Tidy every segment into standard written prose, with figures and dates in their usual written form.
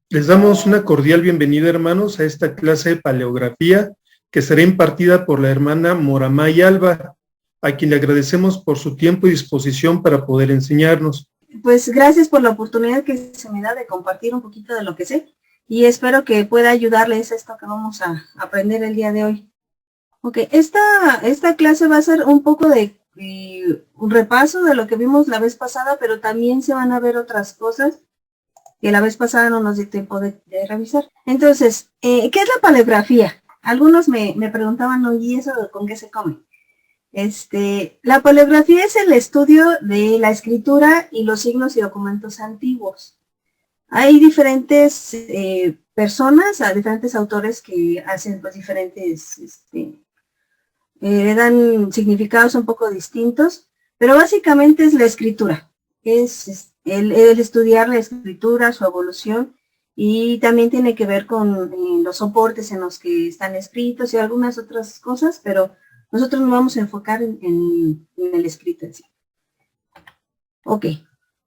Les damos una cordial bienvenida, hermanos, a esta clase de paleografía que será impartida por la hermana Moramay Alba, a quien le agradecemos por su tiempo y disposición para poder enseñarnos. Pues gracias por la oportunidad que se me da de compartir un poquito de lo que sé y espero que pueda ayudarles a esto que vamos a aprender el día de hoy. Ok, esta clase va a ser un poco de un repaso de lo que vimos la vez pasada, pero también se van a ver otras cosas que la vez pasada no nos dio tiempo de revisar. Entonces, ¿qué es la paleografía? Algunos me preguntaban, ¿y eso con qué se come? La paleografía es el estudio de la escritura y los signos y documentos antiguos. Hay diferentes personas, diferentes autores que hacen pues diferentes, le dan significados un poco distintos, pero básicamente es la escritura, es el estudiar la escritura, su evolución, y también tiene que ver con los soportes en los que están escritos y algunas otras cosas, pero nosotros nos vamos a enfocar en el escrito en sí. Ok.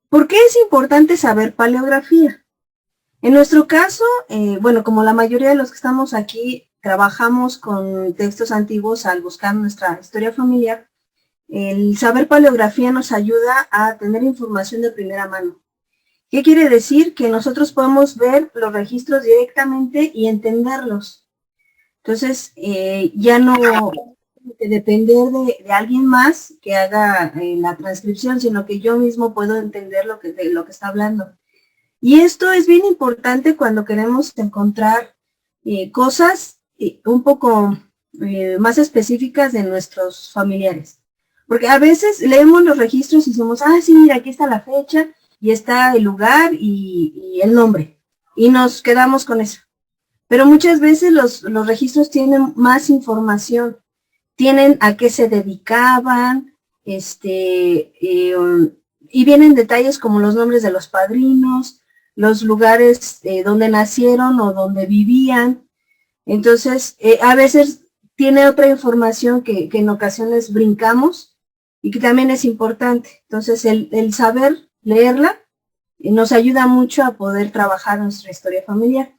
¿Por qué es importante saber paleografía? En nuestro caso, bueno, como la mayoría de los que estamos aquí, trabajamos con textos antiguos al buscar nuestra historia familiar, el saber paleografía nos ayuda a tener información de primera mano. ¿Qué quiere decir? Que nosotros podemos ver los registros directamente y entenderlos. Entonces, ya no depender de alguien más que haga la transcripción, sino que yo mismo puedo entender de lo que está hablando. Y esto es bien importante cuando queremos encontrar cosas un poco más específicas de nuestros familiares. Porque a veces leemos los registros y decimos, sí, mira, aquí está la fecha, y está el lugar y el nombre. Y nos quedamos con eso. Pero muchas veces los registros tienen más información. Tienen a qué se dedicaban, y vienen detalles como los nombres de los padrinos, los lugares donde nacieron o donde vivían. Entonces, a veces tiene otra información que en ocasiones brincamos y que también es importante. Entonces, el saber leerla nos ayuda mucho a poder trabajar nuestra historia familiar.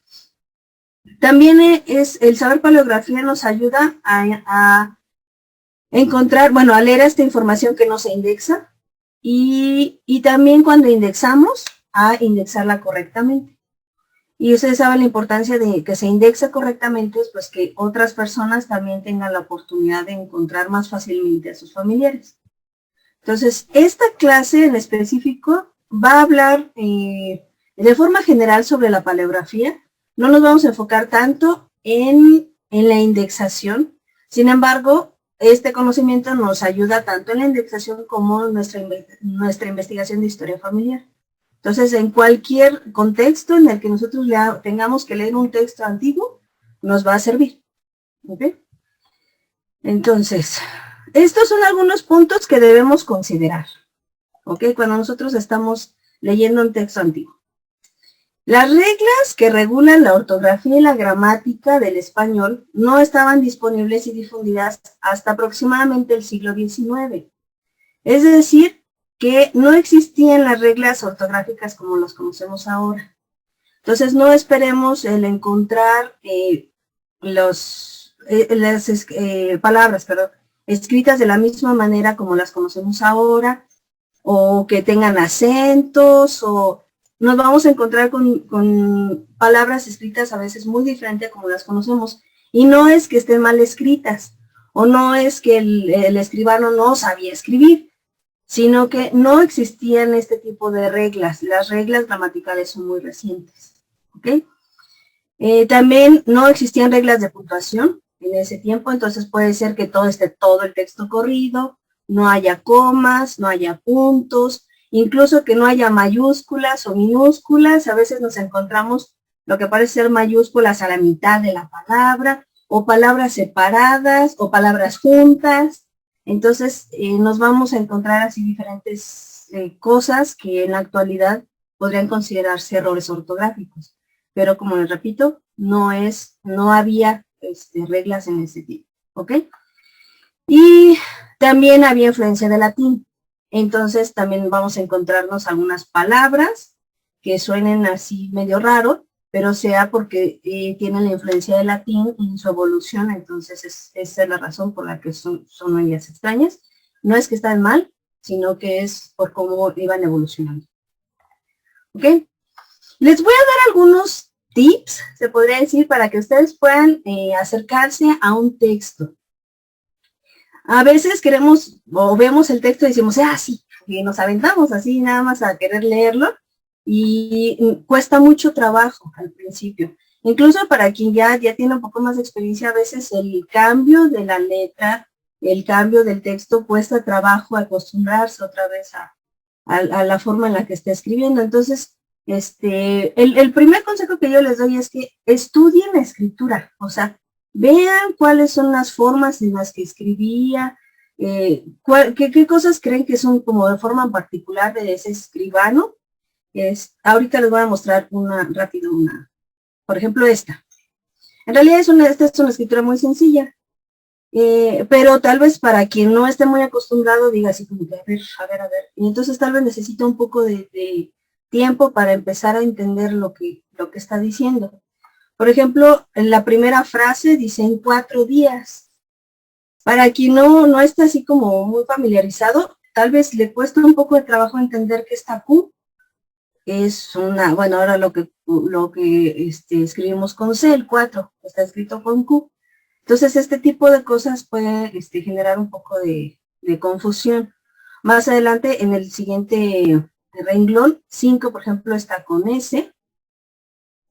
También el saber paleografía nos ayuda a encontrar, bueno, a leer esta información que no se indexa y también cuando indexamos, a indexarla correctamente. Y ustedes saben la importancia de que se indexe correctamente, pues que otras personas también tengan la oportunidad de encontrar más fácilmente a sus familiares. Entonces, esta clase en específico va a hablar de forma general sobre la paleografía. No nos vamos a enfocar tanto en la indexación. Sin embargo, este conocimiento nos ayuda tanto en la indexación como en nuestra investigación de historia familiar. Entonces, en cualquier contexto en el que nosotros tengamos que leer un texto antiguo, nos va a servir. ¿Ok? Entonces, estos son algunos puntos que debemos considerar. ¿Ok? Cuando nosotros estamos leyendo un texto antiguo. Las reglas que regulan la ortografía y la gramática del español no estaban disponibles y difundidas hasta aproximadamente el siglo XIX. Es decir, que no existían las reglas ortográficas como las conocemos ahora. Entonces, no esperemos el encontrar las palabras, escritas de la misma manera como las conocemos ahora, o que tengan acentos, o nos vamos a encontrar con palabras escritas a veces muy diferentes a como las conocemos. Y no es que estén mal escritas, o no es que el escribano no sabía escribir, sino que no existían este tipo de reglas. Las reglas gramaticales son muy recientes. ¿Ok? También no existían reglas de puntuación en ese tiempo, entonces puede ser que todo el texto corrido, no haya comas, no haya puntos, incluso que no haya mayúsculas o minúsculas. A veces nos encontramos lo que parece ser mayúsculas a la mitad de la palabra, o palabras separadas, o palabras juntas. Entonces, nos vamos a encontrar así diferentes cosas que en la actualidad podrían considerarse errores ortográficos. Pero como les repito, no había reglas en ese tiempo. ¿Ok? Y también había influencia de latín. Entonces, también vamos a encontrarnos algunas palabras que suenen así medio raro, pero sea porque tienen la influencia del latín en su evolución, entonces esa es la razón por la que son lenguas extrañas. No es que están mal, sino que es por cómo iban evolucionando. ¿Ok? Les voy a dar algunos tips, se podría decir, para que ustedes puedan acercarse a un texto. A veces queremos o vemos el texto y decimos, sí, y nos aventamos así nada más a querer leerlo y cuesta mucho trabajo al principio. Incluso para quien ya tiene un poco más de experiencia, a veces el cambio de la letra, el cambio del texto cuesta trabajo acostumbrarse otra vez a la forma en la que está escribiendo. Entonces, el primer consejo que yo les doy es que estudien la escritura, o sea, vean cuáles son las formas en las que escribía, qué cosas creen que son como de forma particular de ese escribano. Ahorita les voy a mostrar rápido una, por ejemplo esta. En realidad esta es una escritura muy sencilla, pero tal vez para quien no esté muy acostumbrado diga así como que a ver, y entonces tal vez necesita un poco de tiempo para empezar a entender lo que está diciendo. Por ejemplo, en la primera frase dice en 4 días. Para quien no está así como muy familiarizado, tal vez le cuesta un poco de trabajo entender que esta Q es una, bueno, ahora lo que escribimos con C, el 4, está escrito con Q. Entonces, este tipo de cosas puede generar un poco de confusión. Más adelante, en el siguiente renglón, 5, por ejemplo, está con S.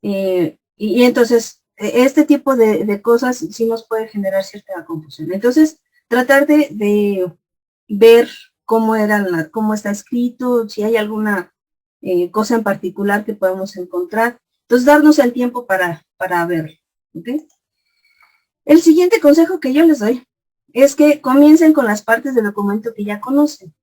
Y entonces, este tipo de cosas sí nos puede generar cierta confusión. Entonces, tratar de ver cómo está escrito, si hay alguna cosa en particular que podemos encontrar. Entonces, darnos el tiempo para verlo. ¿Okay? El siguiente consejo que yo les doy es que comiencen con las partes del documento que ya conocen.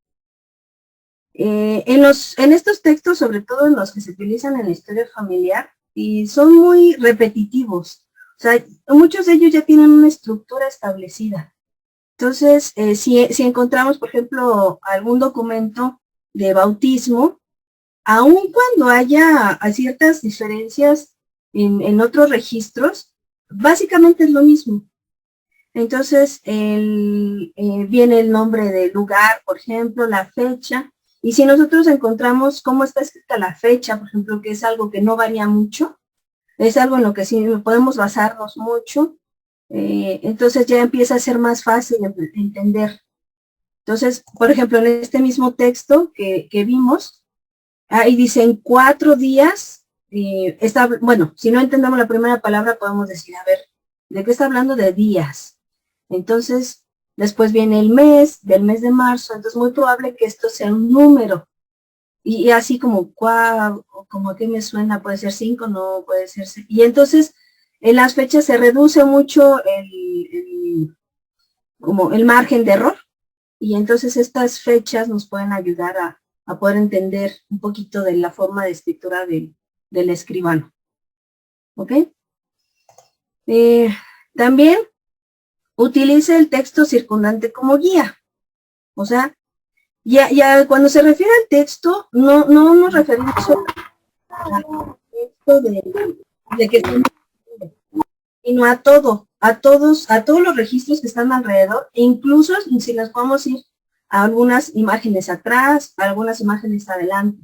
En estos textos, sobre todo en los que se utilizan en la historia familiar, y son muy repetitivos. O sea, muchos de ellos ya tienen una estructura establecida. Entonces, si encontramos, por ejemplo, algún documento de bautismo, aun cuando haya ciertas diferencias en otros registros, básicamente es lo mismo. Entonces, viene el nombre del lugar, por ejemplo, la fecha, y si nosotros encontramos cómo está escrita la fecha, por ejemplo, que es algo que no varía mucho, es algo en lo que sí podemos basarnos mucho, entonces ya empieza a ser más fácil de entender. Entonces, por ejemplo, en este mismo texto que vimos, ahí dicen 4 días, bueno, si no entendemos la primera palabra, podemos decir, a ver, ¿de qué está hablando? De días. Entonces, después viene el mes, del mes de marzo, entonces es muy probable que esto sea un número. Y así como, como que me suena, puede ser 5, no puede ser 6. Y entonces, en las fechas se reduce mucho como el margen de error. Y entonces estas fechas nos pueden ayudar a poder entender un poquito de la forma de escritura del escribano. ¿Ok? También utilice el texto circundante como guía. O sea, ya cuando se refiere al texto, no nos referimos solo al texto de que estamos, sino a todos los registros que están alrededor, e incluso si nos podemos ir a algunas imágenes atrás, a algunas imágenes adelante.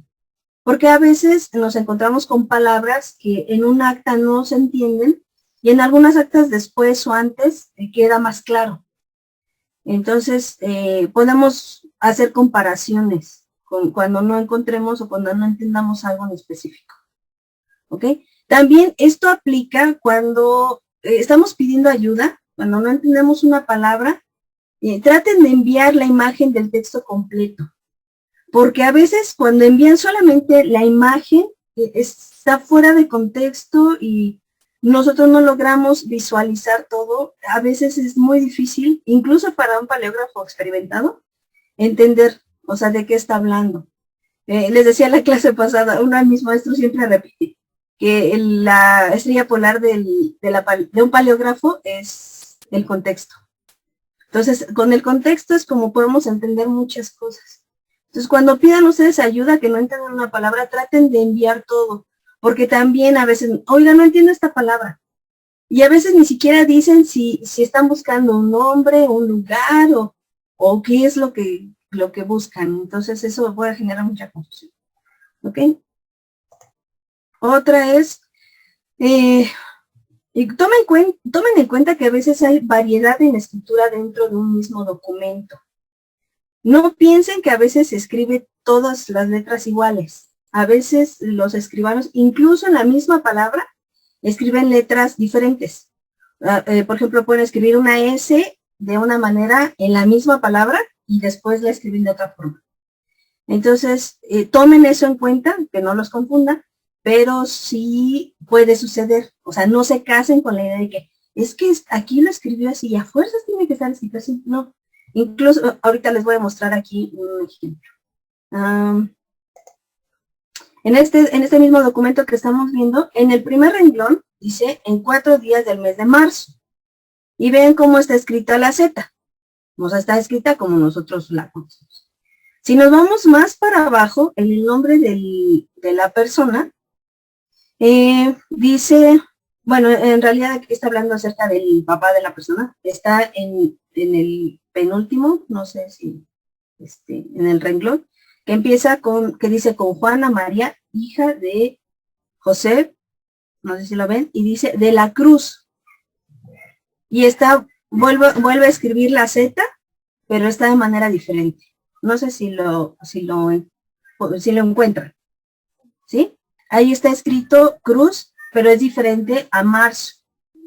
Porque a veces nos encontramos con palabras que en un acta no se entienden, y en algunas actas después o antes queda más claro. Entonces, podemos hacer comparaciones cuando no encontremos o cuando no entendamos algo en específico. ¿Ok? También esto aplica cuando estamos pidiendo ayuda, cuando no entendemos una palabra, traten de enviar la imagen del texto completo. Porque a veces cuando envían solamente la imagen, está fuera de contexto y nosotros no logramos visualizar todo. A veces es muy difícil, incluso para un paleógrafo experimentado, entender, o sea, de qué está hablando. Les decía en la clase pasada, uno de mis maestros siempre repite que la estrella polar de un paleógrafo es el contexto. Entonces, con el contexto es como podemos entender muchas cosas. Entonces, cuando pidan ustedes ayuda, que no entiendan una palabra, traten de enviar todo, porque también a veces, oiga, no entiendo esta palabra. Y a veces ni siquiera dicen si están buscando un nombre, un lugar o qué es lo que buscan. Entonces eso puede generar mucha confusión. ¿Ok? Otra es, y tomen en cuenta que a veces hay variedad en escritura dentro de un mismo documento. No piensen que a veces se escribe todas las letras iguales. A veces los escribanos, incluso en la misma palabra, escriben letras diferentes. Por ejemplo, pueden escribir una S de una manera en la misma palabra y después la escriben de otra forma. Entonces, tomen eso en cuenta, que no los confundan, pero sí puede suceder. O sea, no se casen con la idea de que es que aquí lo escribió así y a fuerzas tiene que estar escrito así. No. Incluso, ahorita les voy a mostrar aquí un ejemplo. En este mismo documento que estamos viendo, en el primer renglón dice en 4 días del mes de marzo. Y ven cómo está escrita la Z. O sea, está escrita como nosotros la conocemos. Si nos vamos más para abajo, el nombre de la persona, dice, bueno, en realidad aquí está hablando acerca del papá de la persona. Está en el penúltimo, no sé si, en el renglón, que empieza que dice con Juana María, hija de José, no sé si lo ven, y dice de la Cruz. Y vuelve a escribir la Z, pero está de manera diferente. No sé si lo encuentran. ¿Sí? Ahí está escrito Cruz, pero es diferente a marzo,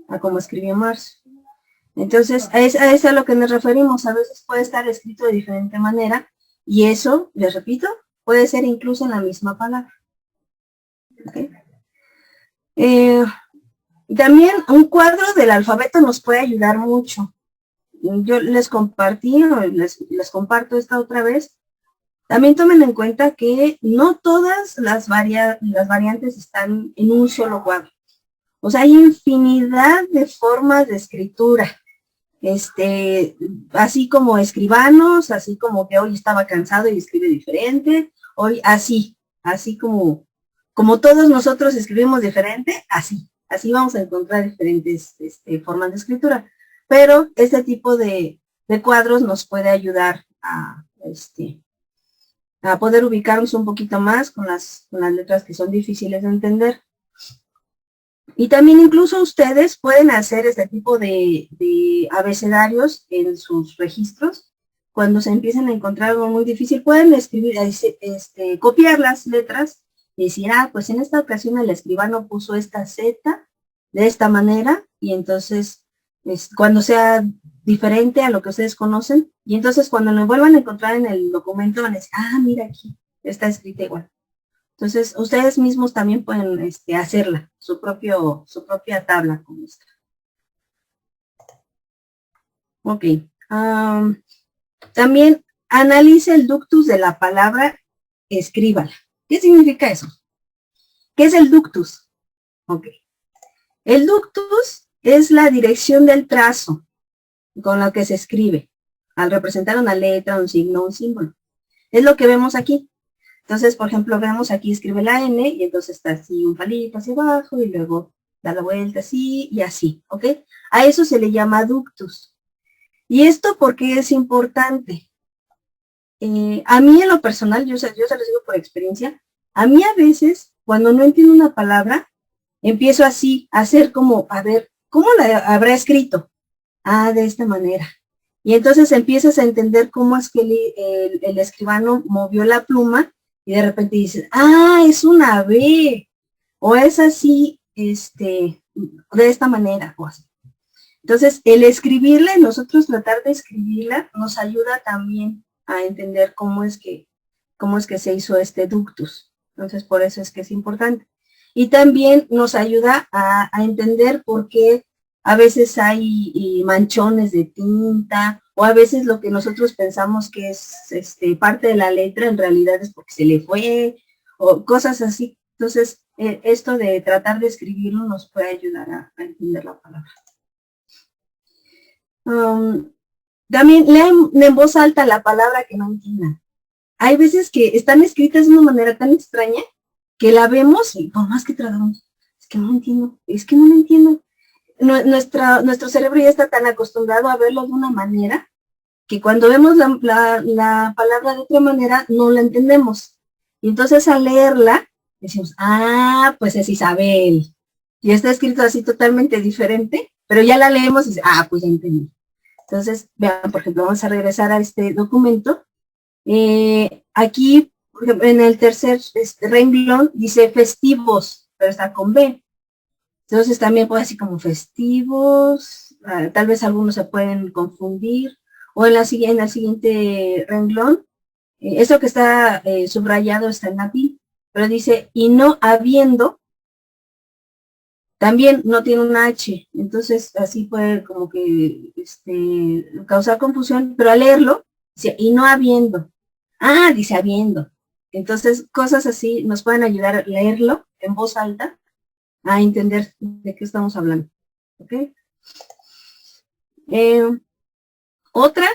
a como escribió marzo. Entonces, a eso es a lo que nos referimos. A veces puede estar escrito de diferente manera, y eso, les repito, puede ser incluso en la misma palabra. ¿Okay? También un cuadro del alfabeto nos puede ayudar mucho. Yo les compartí, les comparto esta otra vez. También tomen en cuenta que no todas las variantes están en un solo cuadro. O sea, hay infinidad de formas de escritura. Así como escribanos, así como que hoy estaba cansado y escribe diferente, hoy así como todos nosotros escribimos diferente, así vamos a encontrar diferentes formas de escritura. Pero este tipo de cuadros nos puede ayudar a poder ubicarnos un poquito más con las letras que son difíciles de entender. Y también incluso ustedes pueden hacer este tipo de abecedarios en sus registros. Cuando se empiezan a encontrar algo muy difícil, pueden escribir, copiar las letras y decir, pues en esta ocasión el escribano puso esta Z de esta manera, y entonces cuando sea diferente a lo que ustedes conocen, y entonces cuando lo vuelvan a encontrar en el documento van a decir, mira aquí, está escrita igual. Entonces, ustedes mismos también pueden hacerla, su propia tabla como esta. Ok. También analice el ductus de la palabra, escríbala. ¿Qué significa eso? ¿Qué es el ductus? Ok. El ductus es la dirección del trazo con lo que se escribe, al representar una letra, un signo, un símbolo. Es lo que vemos aquí. Entonces, por ejemplo, vemos aquí escribe la N y entonces está así un palito hacia abajo y luego da la vuelta así y así, ¿ok? A eso se le llama ductus. ¿Y esto por qué es importante? A mí en lo personal, yo se los digo por experiencia, a mí a veces, cuando no entiendo una palabra, empiezo así, a hacer como, a ver, ¿cómo la habrá escrito? De esta manera. Y entonces empiezas a entender cómo es que el escribano movió la pluma y de repente dices, es una B, o es así, de esta manera, o así. Entonces, el escribirla, nosotros tratar de escribirla, nos ayuda también a entender cómo es que se hizo este ductus. Entonces, por eso es que es importante. Y también nos ayuda a entender por qué a veces hay manchones de tinta, o a veces lo que nosotros pensamos que es parte de la letra, en realidad es porque se le fue, o cosas así. Entonces, esto de tratar de escribirlo nos puede ayudar a entender la palabra. También lean en voz alta la palabra que no entiendan. Hay veces que están escritas de una manera tan extraña que la vemos y por más que tratamos, es que no lo entiendo, es que no lo entiendo. Nuestro cerebro ya está tan acostumbrado a verlo de una manera que cuando vemos la palabra de otra manera no la entendemos. Y entonces al leerla decimos, ah, pues es Isabel. Y está escrito así totalmente diferente, pero ya la leemos y dice, ah, pues ya entendí. Entonces, vean, por ejemplo, vamos a regresar a este documento. Aquí, por ejemplo, en el tercer renglón dice festivos, pero está con B. Entonces también puede decir como festivos, tal vez algunos se pueden confundir, o en el siguiente renglón, eso que está subrayado está en latín, pero dice, y no habiendo, también no tiene una H, entonces así puede como que causar confusión, pero al leerlo, dice, y no habiendo, dice habiendo, entonces cosas así nos pueden ayudar a leerlo en voz alta, a entender de qué estamos hablando, ¿ok? Otra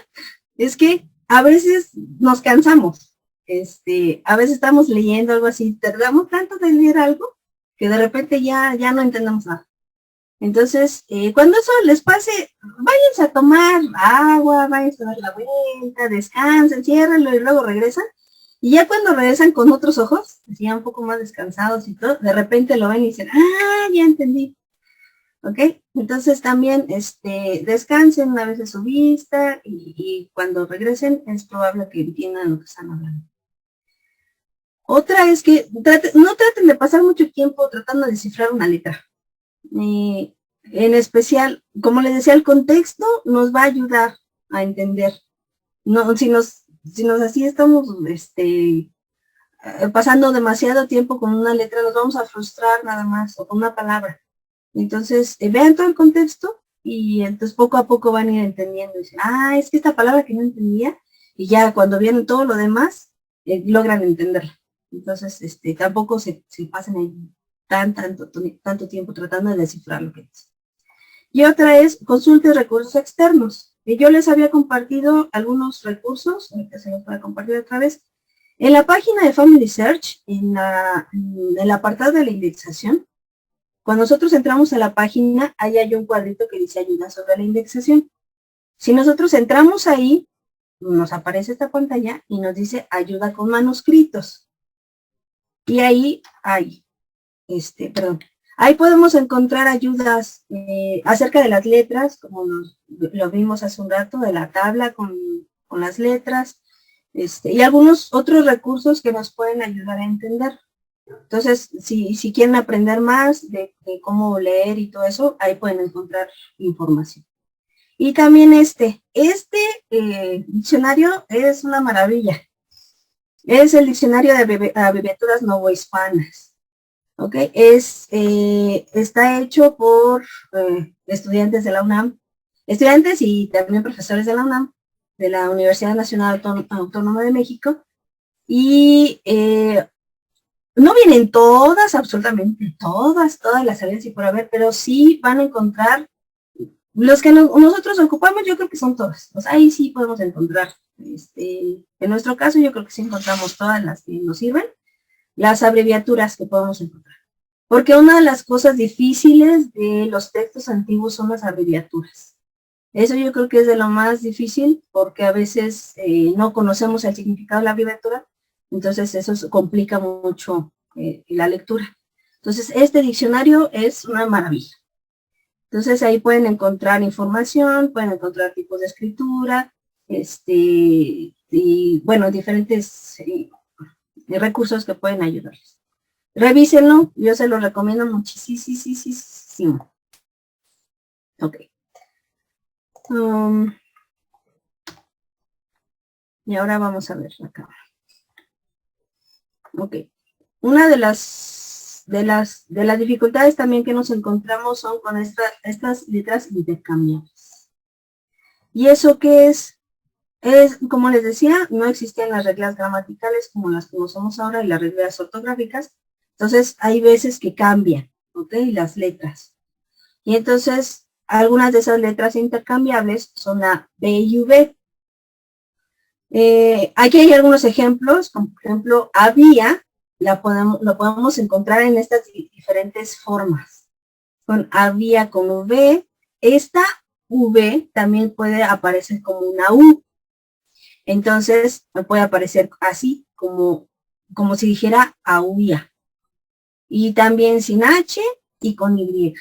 es que a veces nos cansamos, a veces estamos leyendo algo así, tardamos tanto de leer algo que de repente ya no entendemos nada. Entonces, cuando eso les pase, váyanse a tomar agua, váyanse a dar la vuelta, descansen, ciérrenlo y luego regresan. Y ya cuando regresan con otros ojos, ya un poco más descansados y todo, de repente lo ven y dicen, ya entendí. ¿Ok? Entonces también descansen una vez de su vista y cuando regresen es probable que entiendan lo que están hablando. Otra es que no traten de pasar mucho tiempo tratando de descifrar una letra. En especial, como les decía, el contexto nos va a ayudar a entender. No, si nos así estamos pasando demasiado tiempo con una letra, nos vamos a frustrar nada más, o con una palabra. Entonces, vean todo el contexto y entonces poco a poco van a ir entendiendo. Dicen, es que esta palabra que no entendía, y ya cuando vienen todo lo demás, logran entenderla. Entonces, tampoco se pasen ahí tanto tiempo tratando de descifrar lo que dice. Y otra es, consulte recursos externos. Y yo les había compartido algunos recursos, que se los voy a compartir otra vez. En la página de Family Search, en el apartado de la indexación, cuando nosotros entramos a la página, ahí hay un cuadrito que dice ayuda sobre la indexación. Si nosotros entramos ahí, nos aparece esta pantalla y nos dice ayuda con manuscritos. Y ahí hay, ahí podemos encontrar ayudas acerca de las letras, como lo vimos hace un rato, de la tabla con las letras, y algunos otros recursos que nos pueden ayudar a entender. Entonces, si quieren aprender más de cómo leer y todo eso, ahí pueden encontrar información. Y también este diccionario es una maravilla. Es el diccionario de abreviaturas novohispanas. ¿Ok? Está hecho por estudiantes de la UNAM, estudiantes y también profesores de la UNAM, de la Universidad Nacional Autónoma de México. Y no vienen todas, absolutamente todas las salidas y por haber, pero sí van a encontrar los que nosotros ocupamos, yo creo que son todas. O sea, ahí sí podemos encontrar. En nuestro caso, yo creo que sí encontramos todas las que nos sirven, las abreviaturas que podemos encontrar. Porque una de las cosas difíciles de los textos antiguos son las abreviaturas. Eso yo creo que es de lo más difícil, porque a veces no conocemos el significado de la abreviatura. Entonces eso complica mucho la lectura. Entonces este diccionario es una maravilla. Entonces ahí pueden encontrar información, pueden encontrar tipos de escritura, y bueno, diferentes recursos que pueden ayudarles. Revísenlo, yo se lo recomiendo muchísimo. Ok. Y ahora vamos a ver acá. Ok. Una de las dificultades también que nos encontramos son con estas letras intercambiables. ¿Y eso qué es? Como les decía, no existían las reglas gramaticales como las conocemos ahora y las reglas ortográficas. Entonces, hay veces que cambian, ¿ok? Las letras. Y entonces, algunas de esas letras intercambiables son la B y V. Aquí hay algunos ejemplos, como por ejemplo, había, lo podemos encontrar en estas diferentes formas. Con había con V. Esta V también puede aparecer como una U. Entonces, puede aparecer así, como si dijera auía. Y también sin H y con Y.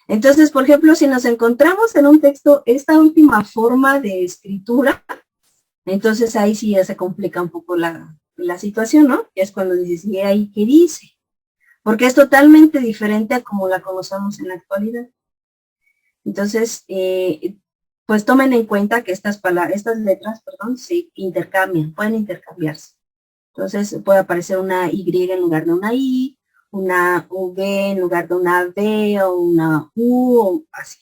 Entonces, por ejemplo, si nos encontramos en un texto esta última forma de escritura, entonces ahí sí ya se complica un poco la situación, ¿no? Es cuando dices, ¿y ahí qué dice? Porque es totalmente diferente a como la conocemos en la actualidad. Entonces, pues tomen en cuenta que estas letras, se intercambian, pueden intercambiarse. Entonces puede aparecer una Y en lugar de una I, una V en lugar de una V o una U, o así.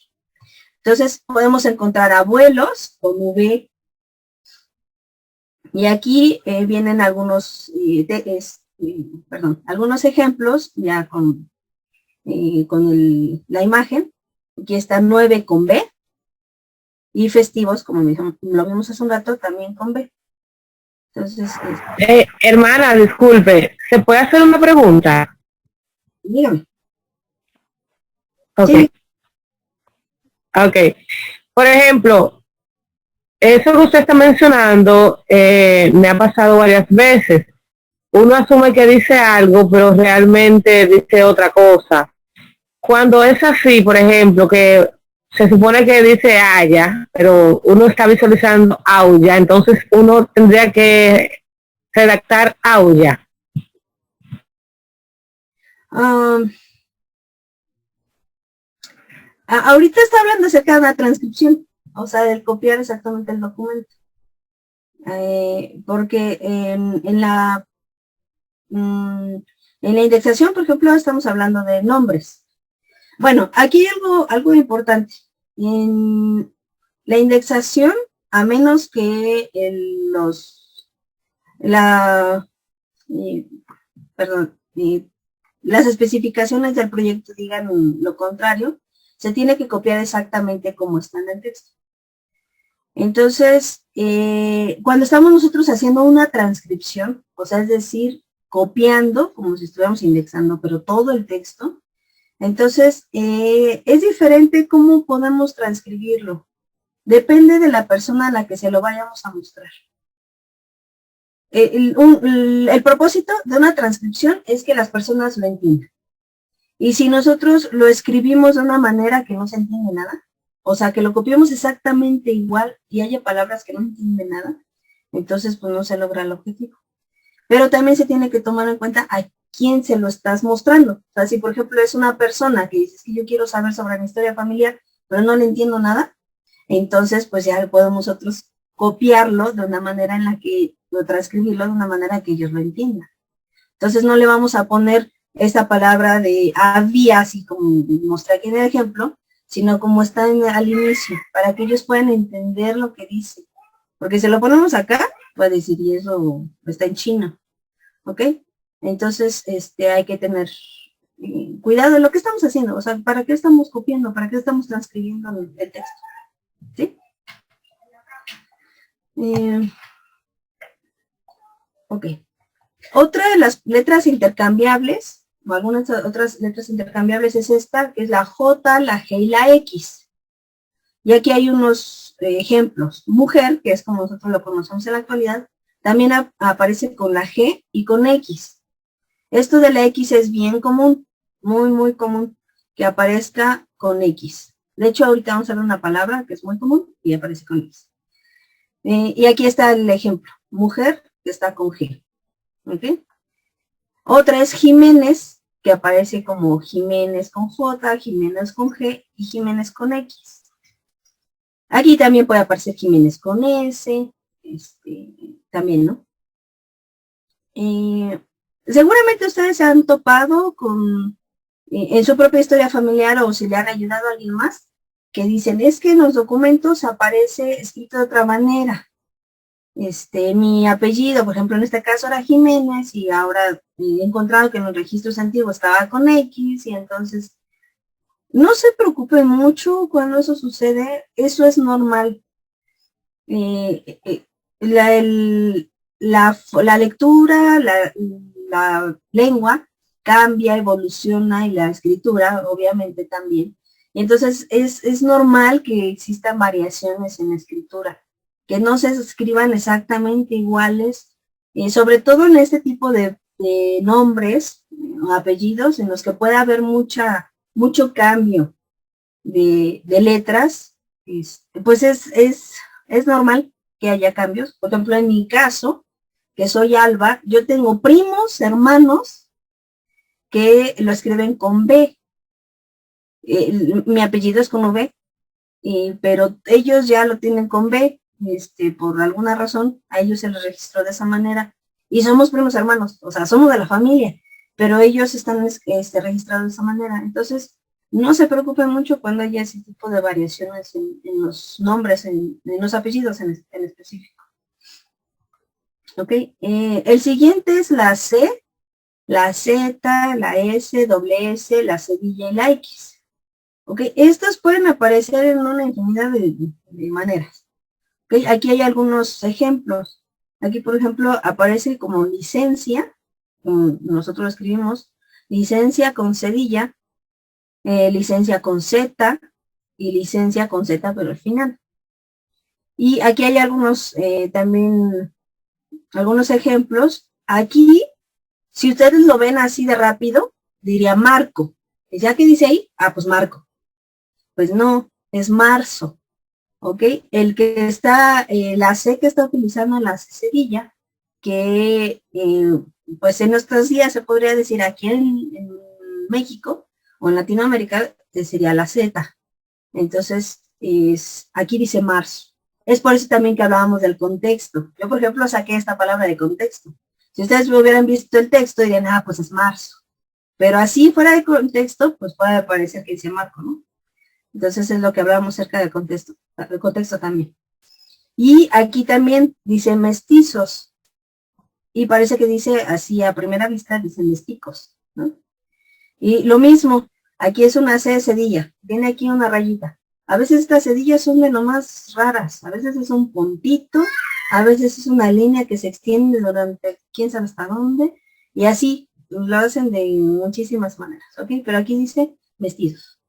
Entonces podemos encontrar abuelos con V. Y aquí vienen algunos, algunos ejemplos ya con la imagen. Aquí está 9 con B. Y festivos, como lo vimos hace un rato, también con B. Entonces, hermana, disculpe, ¿se puede hacer una pregunta? dígame. Ok. Sí. Ok. Por ejemplo, eso que usted está mencionando me ha pasado varias veces. Uno asume que dice algo, pero realmente dice otra cosa. Cuando es así, por ejemplo, que se supone que dice haya, pero uno está visualizando aulla, entonces uno tendría que redactar aulla. Ahorita está hablando acerca de la transcripción, o sea, del copiar exactamente el documento. Porque en la indexación, por ejemplo, estamos hablando de nombres. Bueno, aquí hay algo importante. En la indexación, a menos que las especificaciones del proyecto digan lo contrario, se tiene que copiar exactamente como está en el texto. Entonces, cuando estamos nosotros haciendo una transcripción, o sea, es decir, copiando, como si estuviéramos indexando, pero todo el texto, entonces, es diferente cómo podemos transcribirlo. Depende de la persona a la que se lo vayamos a mostrar. El propósito de una transcripción es que las personas lo entiendan. Y si nosotros lo escribimos de una manera que no se entiende nada, o sea, que lo copiamos exactamente igual y haya palabras que no entienden nada, entonces pues no se logra el objetivo. Pero también se tiene que tomar en cuenta a quién se lo estás mostrando. O sea, si por ejemplo es una persona que dices que yo quiero saber sobre mi historia familiar, pero no le entiendo nada, entonces pues ya podemos nosotros copiarlo de una manera en la que, o transcribirlo de una manera que ellos lo entiendan. Entonces no le vamos a poner esta palabra de había, así como mostré aquí en el ejemplo, sino como está al inicio, para que ellos puedan entender lo que dice. Porque si lo ponemos acá, va a decir, y eso está en chino, ¿ok? Entonces, hay que tener cuidado en lo que estamos haciendo, o sea, ¿para qué estamos copiando? ¿Para qué estamos transcribiendo el texto? ¿Sí? Ok. Otra de las letras intercambiables, o algunas otras letras intercambiables es esta, que es la J, la G y la X. Y aquí hay unos ejemplos. Mujer, que es como nosotros lo conocemos en la actualidad, también aparece con la G y con X. Esto de la X es bien común, muy, muy común, que aparezca con X. De hecho, ahorita vamos a ver una palabra que es muy común y aparece con X. Y aquí está el ejemplo. Mujer, que está con G. ¿Ok? Otra es Jiménez, que aparece como Jiménez con J, Jiménez con G y Jiménez con X. Aquí también puede aparecer Jiménez con S, también, ¿no? Seguramente ustedes se han topado con, en su propia historia familiar o si le han ayudado a alguien más, que dicen, es que en los documentos aparece escrito de otra manera. Mi apellido, por ejemplo, en este caso era Jiménez y ahora he encontrado que en los registros antiguos estaba con X y entonces no se preocupen mucho cuando eso sucede, eso es normal. La lectura, la lengua cambia, evoluciona y la escritura obviamente también. Y entonces es normal que existan variaciones en la escritura, que no se escriban exactamente iguales, sobre todo en este tipo de nombres o apellidos en los que puede haber mucho cambio de letras, pues es normal que haya cambios. Por ejemplo, en mi caso, que soy Alba, yo tengo primos, hermanos, que lo escriben con B. Mi apellido es con V, pero ellos ya lo tienen con B, por alguna razón, a ellos se les registró de esa manera. Y somos primos hermanos, o sea, somos de la familia, pero ellos están registrados de esa manera. Entonces, no se preocupen mucho cuando haya ese tipo de variaciones en los nombres, en los apellidos en específico. Ok, el siguiente es la C, la Z, la S, doble S, la cedilla y la X. Ok, estos pueden aparecer en una infinidad de maneras. Okay, aquí hay algunos ejemplos. Aquí, por ejemplo, aparece como licencia, nosotros lo escribimos, licencia con cedilla, licencia con Z y licencia con Z pero al final. Y aquí hay algunos también, algunos ejemplos. Aquí, si ustedes lo ven así de rápido, diría Marco. Ya que dice ahí, pues Marco. Pues no, es marzo, ¿ok? El que está, la C que está utilizando la cedilla, que pues en nuestros días se podría decir aquí en México o en Latinoamérica sería la Z. Entonces, aquí dice marzo. Es por eso también que hablábamos del contexto. Yo, por ejemplo, saqué esta palabra de contexto. Si ustedes hubieran visto el texto, dirían, pues es marzo. Pero así, fuera de contexto, pues puede parecer que dice Marco, ¿no? Entonces es lo que hablábamos acerca del contexto también. Y aquí también dice mestizos. Y parece que dice así a primera vista, dice mesticos, ¿no? Y lo mismo, aquí es una C de cedilla. Tiene aquí una rayita. A veces estas cedillas son de lo más raras. A veces es un puntito. A veces es una línea que se extiende durante quién sabe hasta dónde. Y así lo hacen de muchísimas maneras, ¿ok? Pero aquí dice mestizos.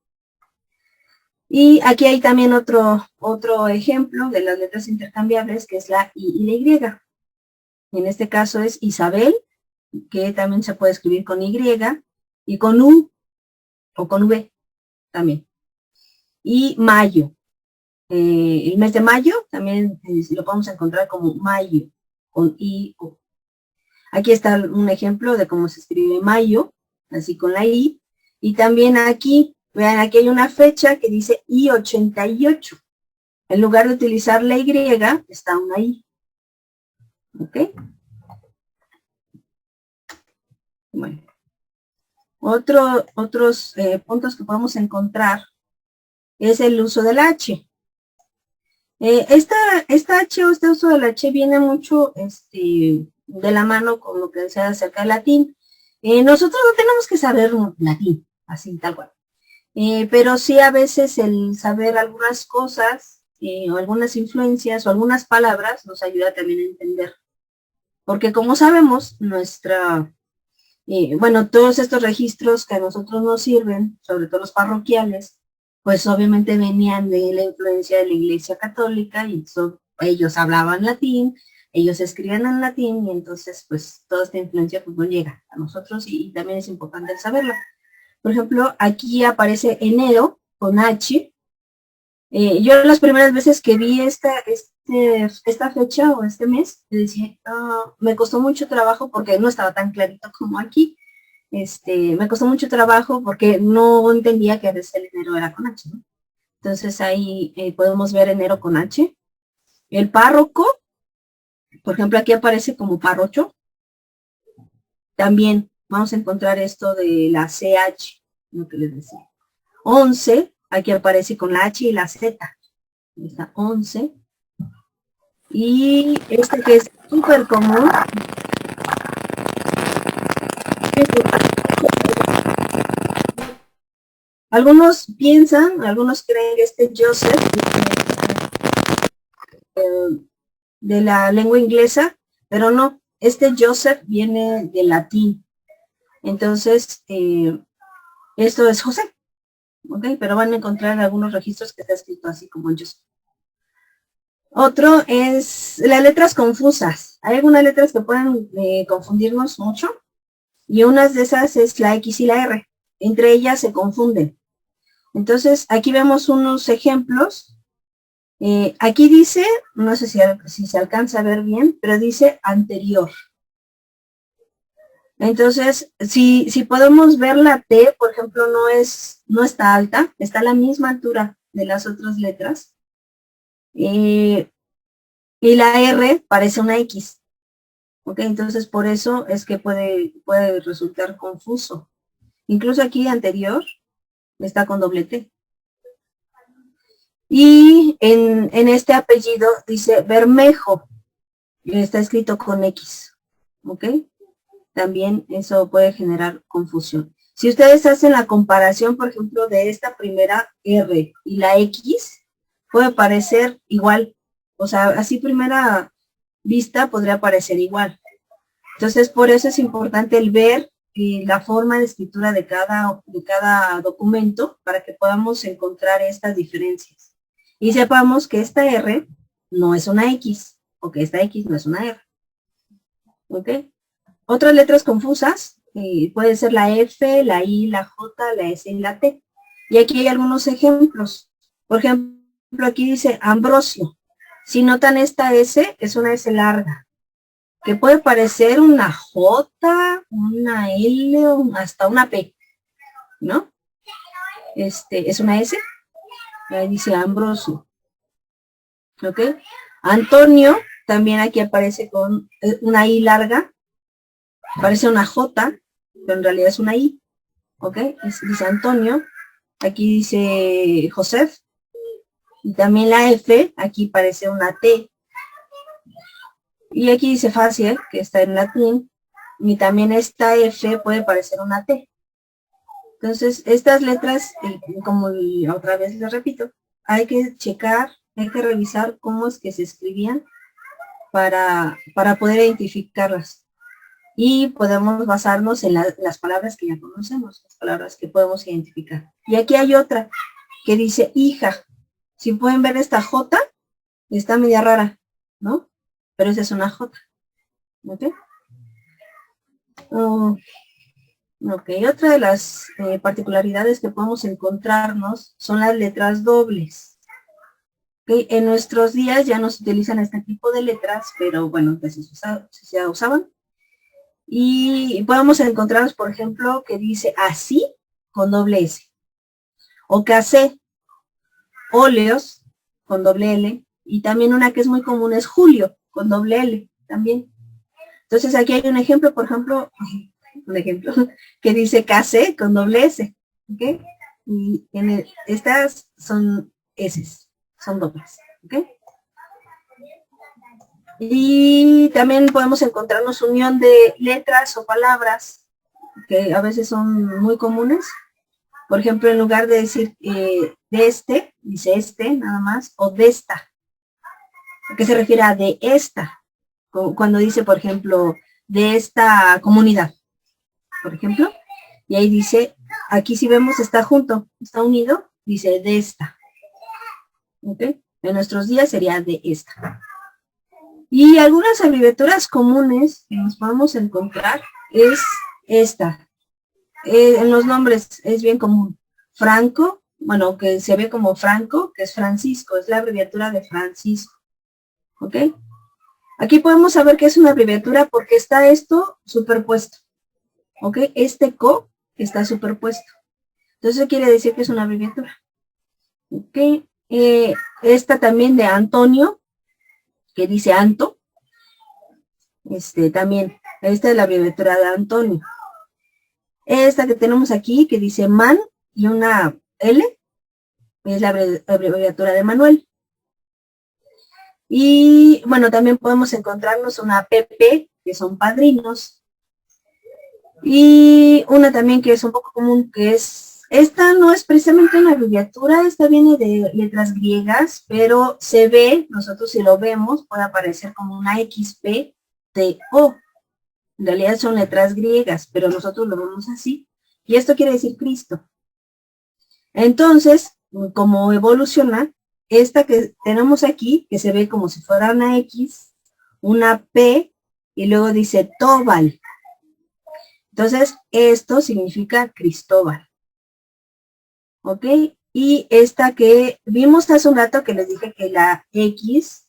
Y aquí hay también otro ejemplo de las letras intercambiables, que es la I y la Y. En este caso es Isabel, que también se puede escribir con Y, y con U, o con V también. Y mayo. El mes de mayo también lo podemos encontrar como mayo, con I, O. Aquí está un ejemplo de cómo se escribe mayo, así con la I. Y también aquí, vean, aquí hay una fecha que dice I-88. En lugar de utilizar la Y, está una I. ¿Ok? Bueno. Otros puntos que podemos encontrar es el uso del H. Esta H o este uso del H viene mucho de la mano con lo que decía acerca del latín. Nosotros no tenemos que saber latín, así tal cual. Pero sí a veces el saber algunas cosas, o algunas influencias, o algunas palabras, nos ayuda también a entender. Porque como sabemos, bueno, todos estos registros que a nosotros nos sirven, sobre todo los parroquiales, pues obviamente venían de la influencia de la Iglesia Católica, y ellos hablaban latín, ellos escribían en latín, y entonces pues toda esta influencia pues no llega a nosotros, y también es importante saberla. Por ejemplo, aquí aparece enero con H. Yo las primeras veces que vi esta fecha o este mes, decía, me costó mucho trabajo porque no estaba tan clarito como aquí. Me costó mucho trabajo porque no entendía que a veces el enero era con H, ¿no? Entonces ahí podemos ver enero con H. El párroco, por ejemplo, aquí aparece como párrocho. También vamos a encontrar esto de la CH, lo que les decía. 11, aquí aparece con la H y la Z. Está 11. Y este que es súper común. Algunos piensan, algunos creen que este Joseph de la lengua inglesa, pero no. este Joseph viene del latín. Entonces, esto es José. ¿Ok? Pero van a encontrar en algunos registros que está escrito así como Joseph. Otro es las letras confusas. Hay algunas letras que pueden confundirnos mucho. Y unas de esas es la X y la R. Entre ellas se confunden. Entonces, aquí vemos unos ejemplos. Aquí dice, no sé si se alcanza a ver bien, pero dice anterior. Entonces, si podemos ver la T, por ejemplo, no está alta, está a la misma altura de las otras letras. Y la R parece una X. ¿Ok? Entonces, por eso es que puede resultar confuso. Incluso aquí anterior está con doble T. Y en este apellido dice Bermejo. Y está escrito con X. ¿Ok? También eso puede generar confusión. Si ustedes hacen la comparación, por ejemplo, de esta primera R y la X, puede parecer igual. O sea, así primera vista podría parecer igual. Entonces, por eso es importante el ver la forma de escritura de cada documento para que podamos encontrar estas diferencias. Y sepamos que esta R no es una X, o que esta X no es una R. ¿Ok? Otras letras confusas, puede ser la F, la I, la J, la S y la T. Y aquí hay algunos ejemplos. Por ejemplo, aquí dice Ambrosio. Si notan esta S, es una S larga, que puede parecer una J, una L, hasta una P, ¿no? Es una S. Ahí dice Ambrosio. ¿Ok? Antonio, también aquí aparece con una I larga. Parece una J, pero en realidad es una I. ¿Ok? Dice Antonio. Aquí dice Joseph. Y también la F, aquí parece una T. Y aquí dice fácil, que está en latín. Y también esta F puede parecer una T. Entonces, estas letras, como otra vez les repito, hay que checar, hay que revisar cómo es que se escribían para poder identificarlas. Y podemos basarnos en las palabras que ya conocemos, las palabras que podemos identificar. Y aquí hay otra que dice hija. Si pueden ver esta J, está media rara, ¿no? Pero esa es una J. ¿Ok? Ok, otra de las particularidades que podemos encontrarnos son las letras dobles. Okay, en nuestros días ya no se utilizan este tipo de letras, pero bueno, pues se usaban. Y podemos encontrarnos, por ejemplo, que dice así con doble S. O casé, óleos con doble L. Y también una que es muy común es Julio con doble L también. Entonces aquí hay un ejemplo, por ejemplo, que dice casé con doble S. ¿Ok? Y estas son S, son dobles. ¿Ok? Y también podemos encontrarnos unión de letras o palabras que a veces son muy comunes. Por ejemplo, en lugar de decir de este, dice este nada más, o de esta. ¿Qué se refiere a de esta? Cuando dice, por ejemplo, de esta comunidad, por ejemplo, y ahí dice, aquí si vemos está junto, está unido, dice de esta. ¿Ok? En nuestros días sería de esta. Y algunas abreviaturas comunes que nos podemos encontrar es esta. En los nombres es bien común. Franco, bueno, que se ve como Franco, que es Francisco, es la abreviatura de Francisco. ¿Ok? Aquí podemos saber que es una abreviatura porque está esto superpuesto. ¿Ok? Este co está superpuesto. Entonces eso quiere decir que es una abreviatura. ¿Ok? Esta también de Antonio, que dice Anto. También, esta es la abreviatura de Antonio. Esta que tenemos aquí, que dice Man y una L, es la abreviatura de Manuel. Y bueno, también podemos encontrarnos una PP, que son padrinos. Y una también que es un poco común, que es, esta no es precisamente una abreviatura, esta viene de letras griegas, pero se ve, nosotros si lo vemos, puede aparecer como una XPTO. En realidad son letras griegas, pero nosotros lo vemos así. Y esto quiere decir Cristo. Entonces, como evoluciona, esta que tenemos aquí, que se ve como si fuera una X, una P, y luego dice Tobal. Entonces, esto significa Cristóbal. ¿Ok? Y esta que vimos hace un rato que les dije que la X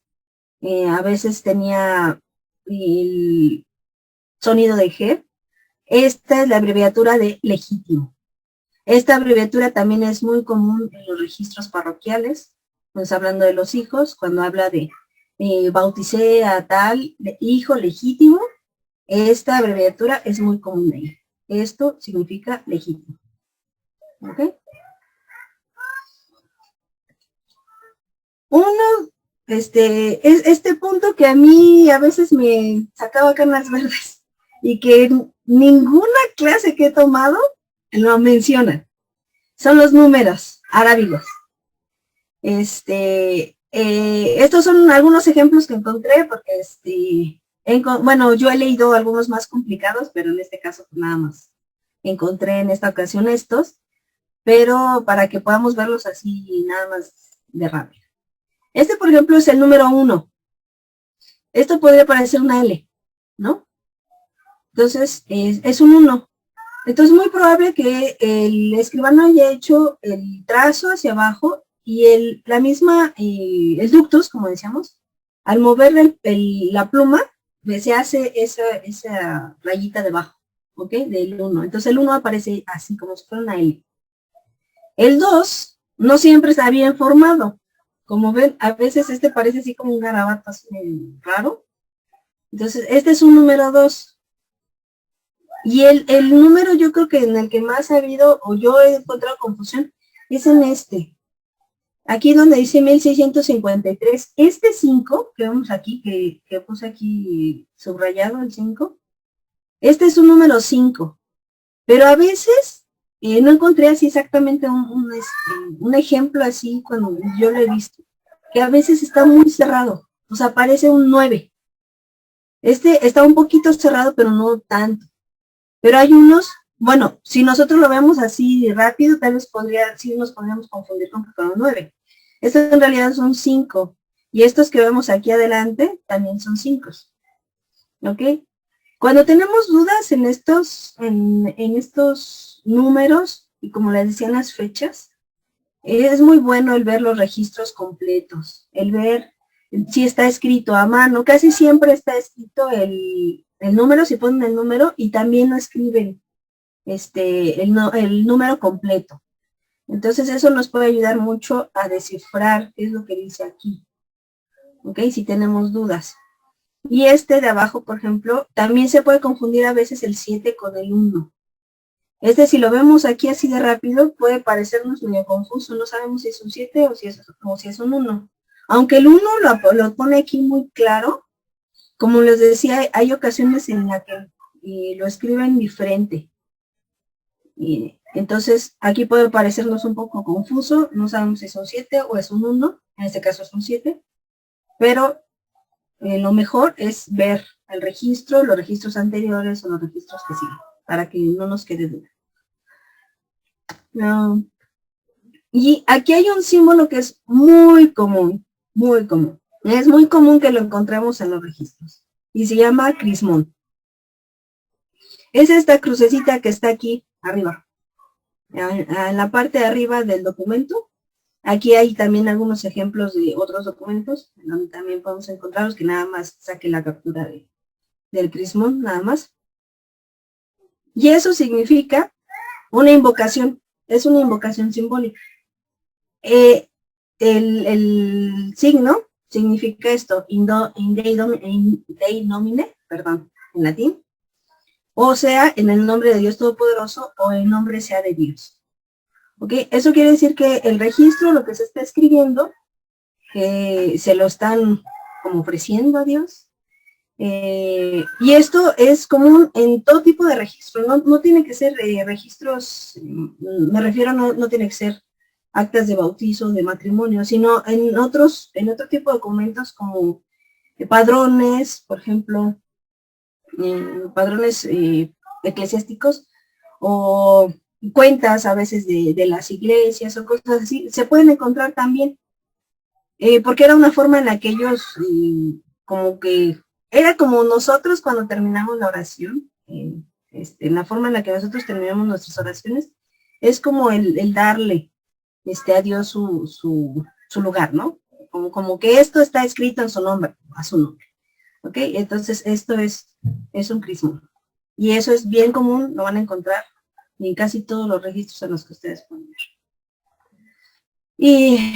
a veces tenía el sonido de G. Esta es la abreviatura de legítimo. Esta abreviatura también es muy común en los registros parroquiales, pues hablando de los hijos, cuando habla de bauticé a tal hijo legítimo, esta abreviatura es muy común ahí. Esto significa legítimo. ¿Ok? Uno, este punto que a mí a veces me sacaba canas verdes y que ninguna clase que he tomado lo menciona. Son los números arábigos. Estos son algunos ejemplos que encontré porque bueno, yo he leído algunos más complicados, pero en este caso nada más encontré en esta ocasión estos, pero para que podamos verlos así nada más de rápido. Por ejemplo, es el número 1. Esto podría parecer una L, ¿no? Entonces, es un 1. Entonces, es muy probable que el escribano haya hecho el trazo hacia abajo y la misma, el ductus, como decíamos, al mover la pluma, se hace esa rayita debajo, ¿ok? Del 1. Entonces, el 1 aparece así, como si fuera una L. El 2 no siempre está bien formado. Como ven, a veces parece así como un garabato así raro. Entonces, este es un número 2. Y el número yo creo que en el que más ha habido, o yo he encontrado confusión, es en este. Aquí donde dice 1653. Este 5, que vemos aquí, que puse aquí subrayado el 5, este es un número 5. Pero a veces no encontré así exactamente un ejemplo así cuando yo lo he visto, que a veces está muy cerrado, o sea, parece un 9. Está un poquito cerrado, pero no tanto. Pero hay unos, bueno, si nosotros lo vemos así rápido, tal vez sí nos podríamos confundir con un 9. Estos en realidad son 5. Y estos que vemos aquí adelante también son 5. ¿Ok? Cuando tenemos dudas en estos números, y como les decían las fechas, es muy bueno el ver los registros completos, el ver si está escrito a mano. Casi siempre está escrito el número, si ponen el número, y también lo escriben el número completo. Entonces eso nos puede ayudar mucho a descifrar qué es lo que dice aquí. ¿Ok? Si tenemos dudas. Y de abajo, por ejemplo, también se puede confundir a veces el 7 con el 1. Si lo vemos aquí así de rápido, puede parecernos medio confuso. No sabemos si es un 7 o si es un 1. Aunque el 1 lo pone aquí muy claro, como les decía, hay ocasiones en las que lo escriben diferente. Y entonces, aquí puede parecernos un poco confuso. No sabemos si es un 7 o es un 1. En este caso es un 7. Pero lo mejor es ver el registro, los registros anteriores o los registros que siguen, para que no nos quede duda. Y aquí hay un símbolo que es muy común, muy común. Es muy común que lo encontremos en los registros. Y se llama crismón. Es esta crucecita que está aquí arriba. En la parte de arriba del documento. Aquí hay también algunos ejemplos de otros documentos, donde también podemos encontrarlos, que nada más saque la captura del crismón, nada más. Y eso significa una invocación, es una invocación simbólica. El signo significa esto, in Dei nomine, perdón, en latín, o sea, en el nombre de Dios Todopoderoso, o el nombre sea de Dios. ¿Ok? Eso quiere decir que el registro, lo que se está escribiendo, se lo están como ofreciendo a Dios. Y esto es común en todo tipo de registros. No tiene que ser registros, me refiero, no tiene que ser actas de bautizo, de matrimonio, sino en otro tipo de documentos como padrones, por ejemplo, padrones eclesiásticos o cuentas a veces de las iglesias o cosas así, se pueden encontrar también, porque era una forma en la que ellos, como que, era como nosotros cuando terminamos la oración, en la forma en la que nosotros terminamos nuestras oraciones, es como el darle a Dios su lugar, ¿no? Como que esto está escrito en su nombre, a su nombre. ¿Ok? Entonces esto es un crismón. Y eso es bien común, lo van a encontrar en casi todos los registros en los que ustedes pueden ver. Y,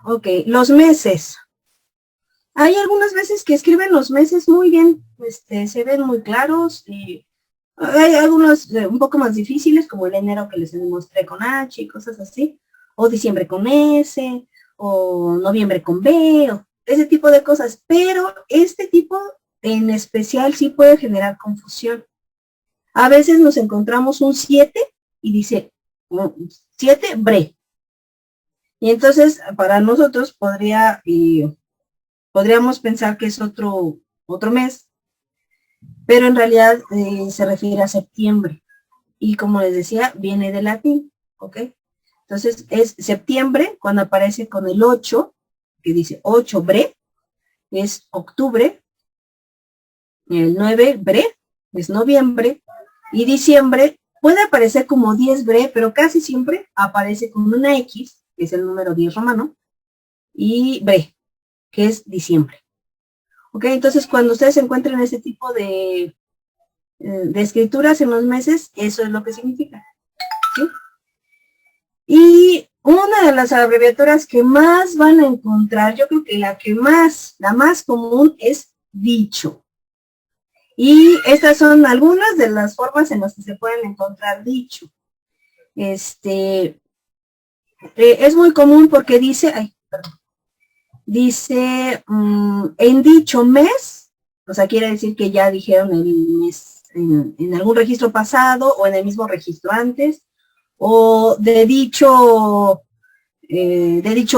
ok, los meses. Hay algunas veces que escriben los meses muy bien, se ven muy claros, y hay algunos un poco más difíciles, como el enero que les mostré con H y cosas así, o diciembre con S, o noviembre con B, o ese tipo de cosas, pero este tipo en especial sí puede generar confusión. A veces nos encontramos un 7 y dice 7 bre. Y entonces para nosotros podríamos pensar que es otro mes, pero en realidad se refiere a septiembre. Y como les decía, viene del latín, ¿ok? Entonces es septiembre cuando aparece con el 8, que dice 8 bre, es octubre. El 9 bre es noviembre. Y diciembre puede aparecer como 10 bre, pero casi siempre aparece con una X, que es el número 10 romano, y bre, que es diciembre. ¿Ok? Entonces cuando ustedes encuentren ese tipo de escrituras en los meses, eso es lo que significa. ¿Sí? Y una de las abreviaturas que más van a encontrar, yo creo que la más común es dicho. Y estas son algunas de las formas en las que se pueden encontrar dicho. Es muy común porque dice, en dicho mes, o sea, quiere decir que ya dijeron el mes en algún registro pasado o en el mismo registro antes, o de dicho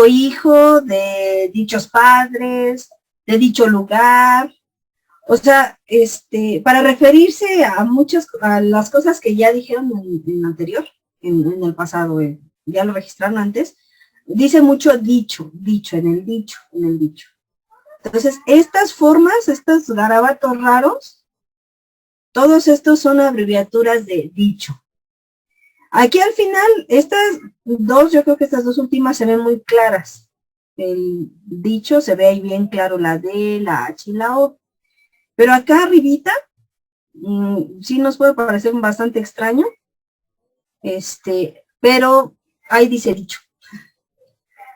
hijo, de dichos padres, de dicho lugar. O sea, para referirse a las cosas que ya dijeron en anterior, en el pasado, ya lo registraron antes, dice mucho dicho, en el dicho. Entonces, estas formas, estos garabatos raros, todos estos son abreviaturas de dicho. Aquí al final, yo creo que estas dos últimas se ven muy claras. El dicho se ve ahí bien claro, la D, la H y la O. Pero acá arribita, sí nos puede parecer bastante extraño, pero ahí dice dicho.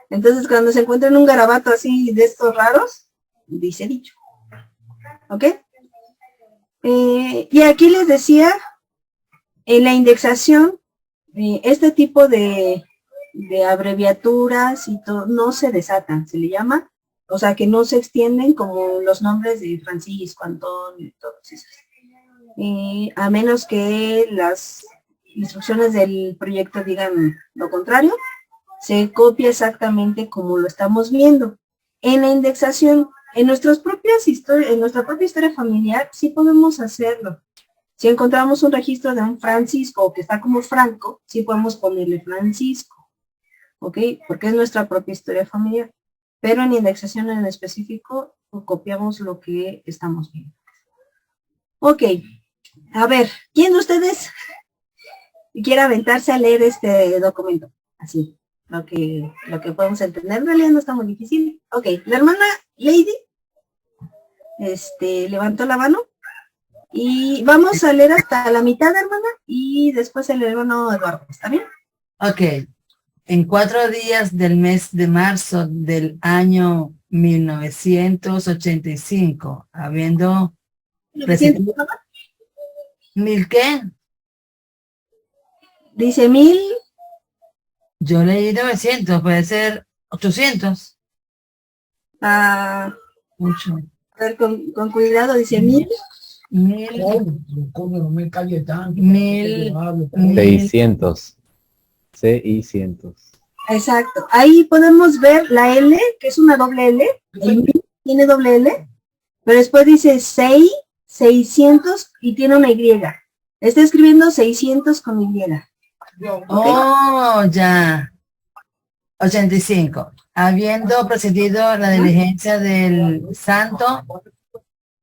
Entonces cuando se encuentran un garabato así de estos raros, dice dicho. ¿Ok? Y aquí les decía, en la indexación, este tipo de abreviaturas y todo, no se desatan, se le llama, o sea, que no se extienden como los nombres de Francisco, Antonio y todos esos. A menos que las instrucciones del proyecto digan lo contrario, se copia exactamente como lo estamos viendo. En la indexación, en nuestra propia historia familiar, sí podemos hacerlo. Si encontramos un registro de un Francisco que está como Franco, sí podemos ponerle Francisco, ¿ok? Porque es nuestra propia historia familiar. Pero en indexación en específico, copiamos lo que estamos viendo. Ok, a ver, ¿quién de ustedes quiere aventarse a leer este documento? Así, lo que podemos entender. En realidad no está muy difícil. Ok, la hermana Lady levantó la mano. Y vamos a leer hasta la mitad, hermana, y después el hermano Eduardo, ¿está bien? Ok. En 4 días del mes de marzo del año 1985, habiendo... ¿Mil qué? Dice 1000. Yo leí 900, puede ser 800. Mucho. A ver, con cuidado, dice 1000. 600. 600. Exacto. Ahí podemos ver la L, que es una doble L. El 1000 tiene doble L, pero después dice 600 y tiene una Y. Está escribiendo 600 con Y. Oh, ya. 85. Habiendo procedido la diligencia del santo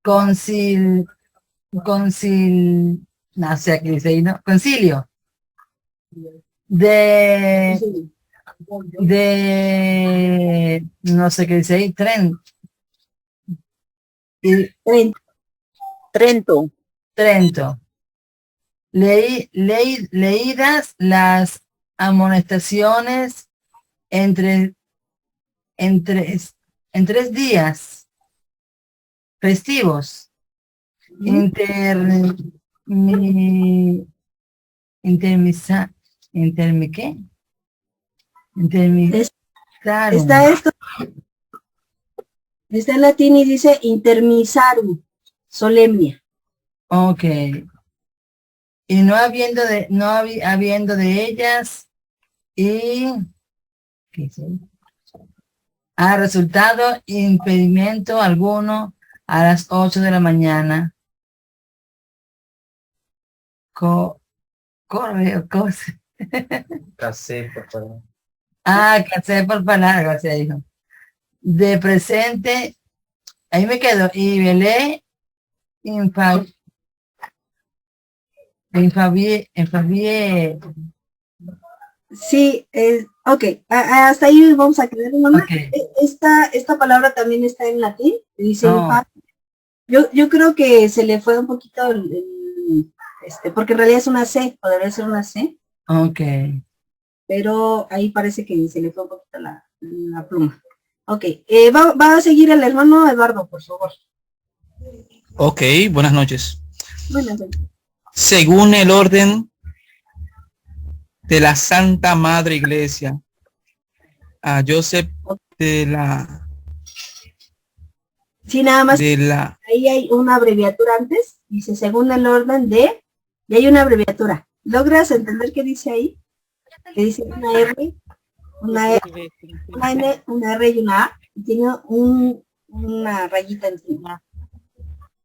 no sé qué dice ahí, ¿no? Concilio. No sé qué dice ahí, Trento. Leídas las amonestaciones en 3 días festivos. Está esto. Está en latín y dice intermisarum solemnia. Ok. Y no habiendo de ellas y ¿qué dice? Ha resultado impedimento alguno a las 8 de la mañana. Correo, cosa. Casé, por favor. Casé por palabra, gracias, hijo. De presente, ahí me quedo, y velé infabie. Sí, ok, hasta ahí vamos a quedar, mamá. Okay. Esta palabra también está en latín, dice Oh. yo creo que se le fue un poquito porque en realidad es una C, o debería ser una C. Ok. Pero ahí parece que se le fue un poquito la pluma. Ok, va a seguir el hermano Eduardo, por favor. Ok, buenas noches. Buenas noches. Según el orden de la Santa Madre Iglesia, a Joseph de la... Sí, nada más. Ahí hay una abreviatura antes, dice según el orden de, y hay una abreviatura. ¿Logras entender qué dice ahí? Que dice una R, una N, una R y una A, y tiene una rayita encima.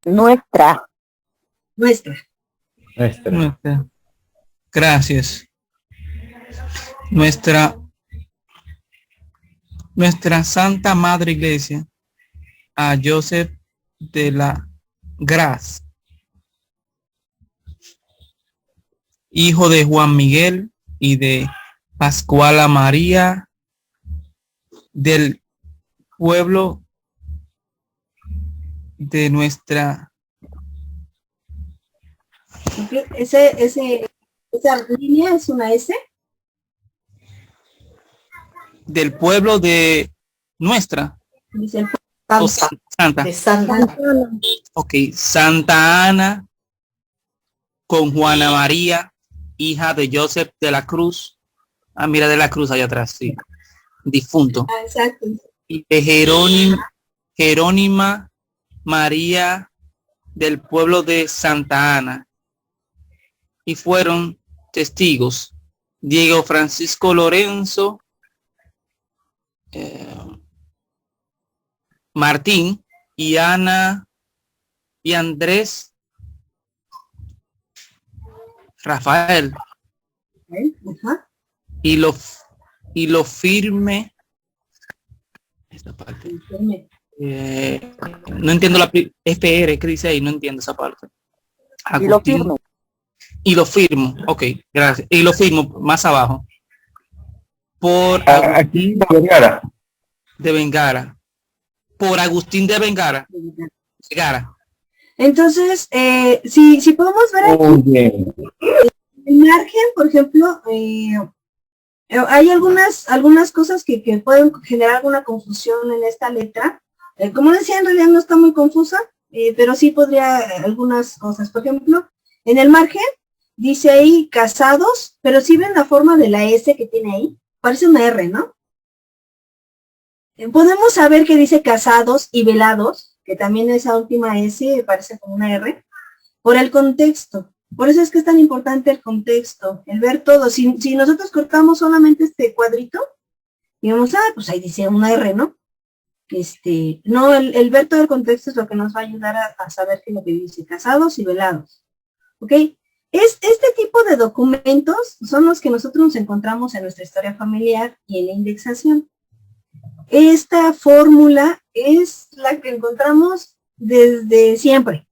Nuestra. Gracias. Nuestra Santa Madre Iglesia, a Joseph de la Graz, hijo de Juan Miguel y de Pascuala María, del pueblo de nuestra... Okay. Esa línea es una S. Del pueblo de nuestra. Dice el Santa. De Santa. Ok, Santa Ana con Juana María, hija de Joseph de la Cruz. Mira, de la Cruz allá atrás, sí. Difunto. Exacto. Y de Jerónima María del pueblo de Santa Ana. Y fueron testigos Diego Francisco Lorenzo, Martín y Ana y Andrés Rafael. Ajá. Y lo firme esta parte. No entiendo la FR que dice ahí, no entiendo esa parte. Agustín, y lo firmo, ok, gracias. Y lo firmo más abajo. Por Agustín de Vergara. Por Agustín de Vergara. Entonces, si podemos ver aquí, el margen, por ejemplo, hay algunas cosas que pueden generar alguna confusión en esta letra. Como decía, en realidad no está muy confusa, pero sí podría algunas cosas. Por ejemplo, en el margen dice ahí casados, pero si ven la forma de la S que tiene ahí, parece una R, ¿no? Podemos saber que dice casados y velados, que también esa última S parece como una R, por el contexto. Por eso es que es tan importante el contexto, el ver todo. Si nosotros cortamos solamente este cuadrito, digamos, pues ahí dice una R, ¿no? No, el ver todo el contexto es lo que nos va a ayudar a saber qué es lo que dice, casados y velados. ¿Ok? Este tipo de documentos son los que nosotros nos encontramos en nuestra historia familiar y en la indexación. Esta fórmula es la que encontramos desde siempre.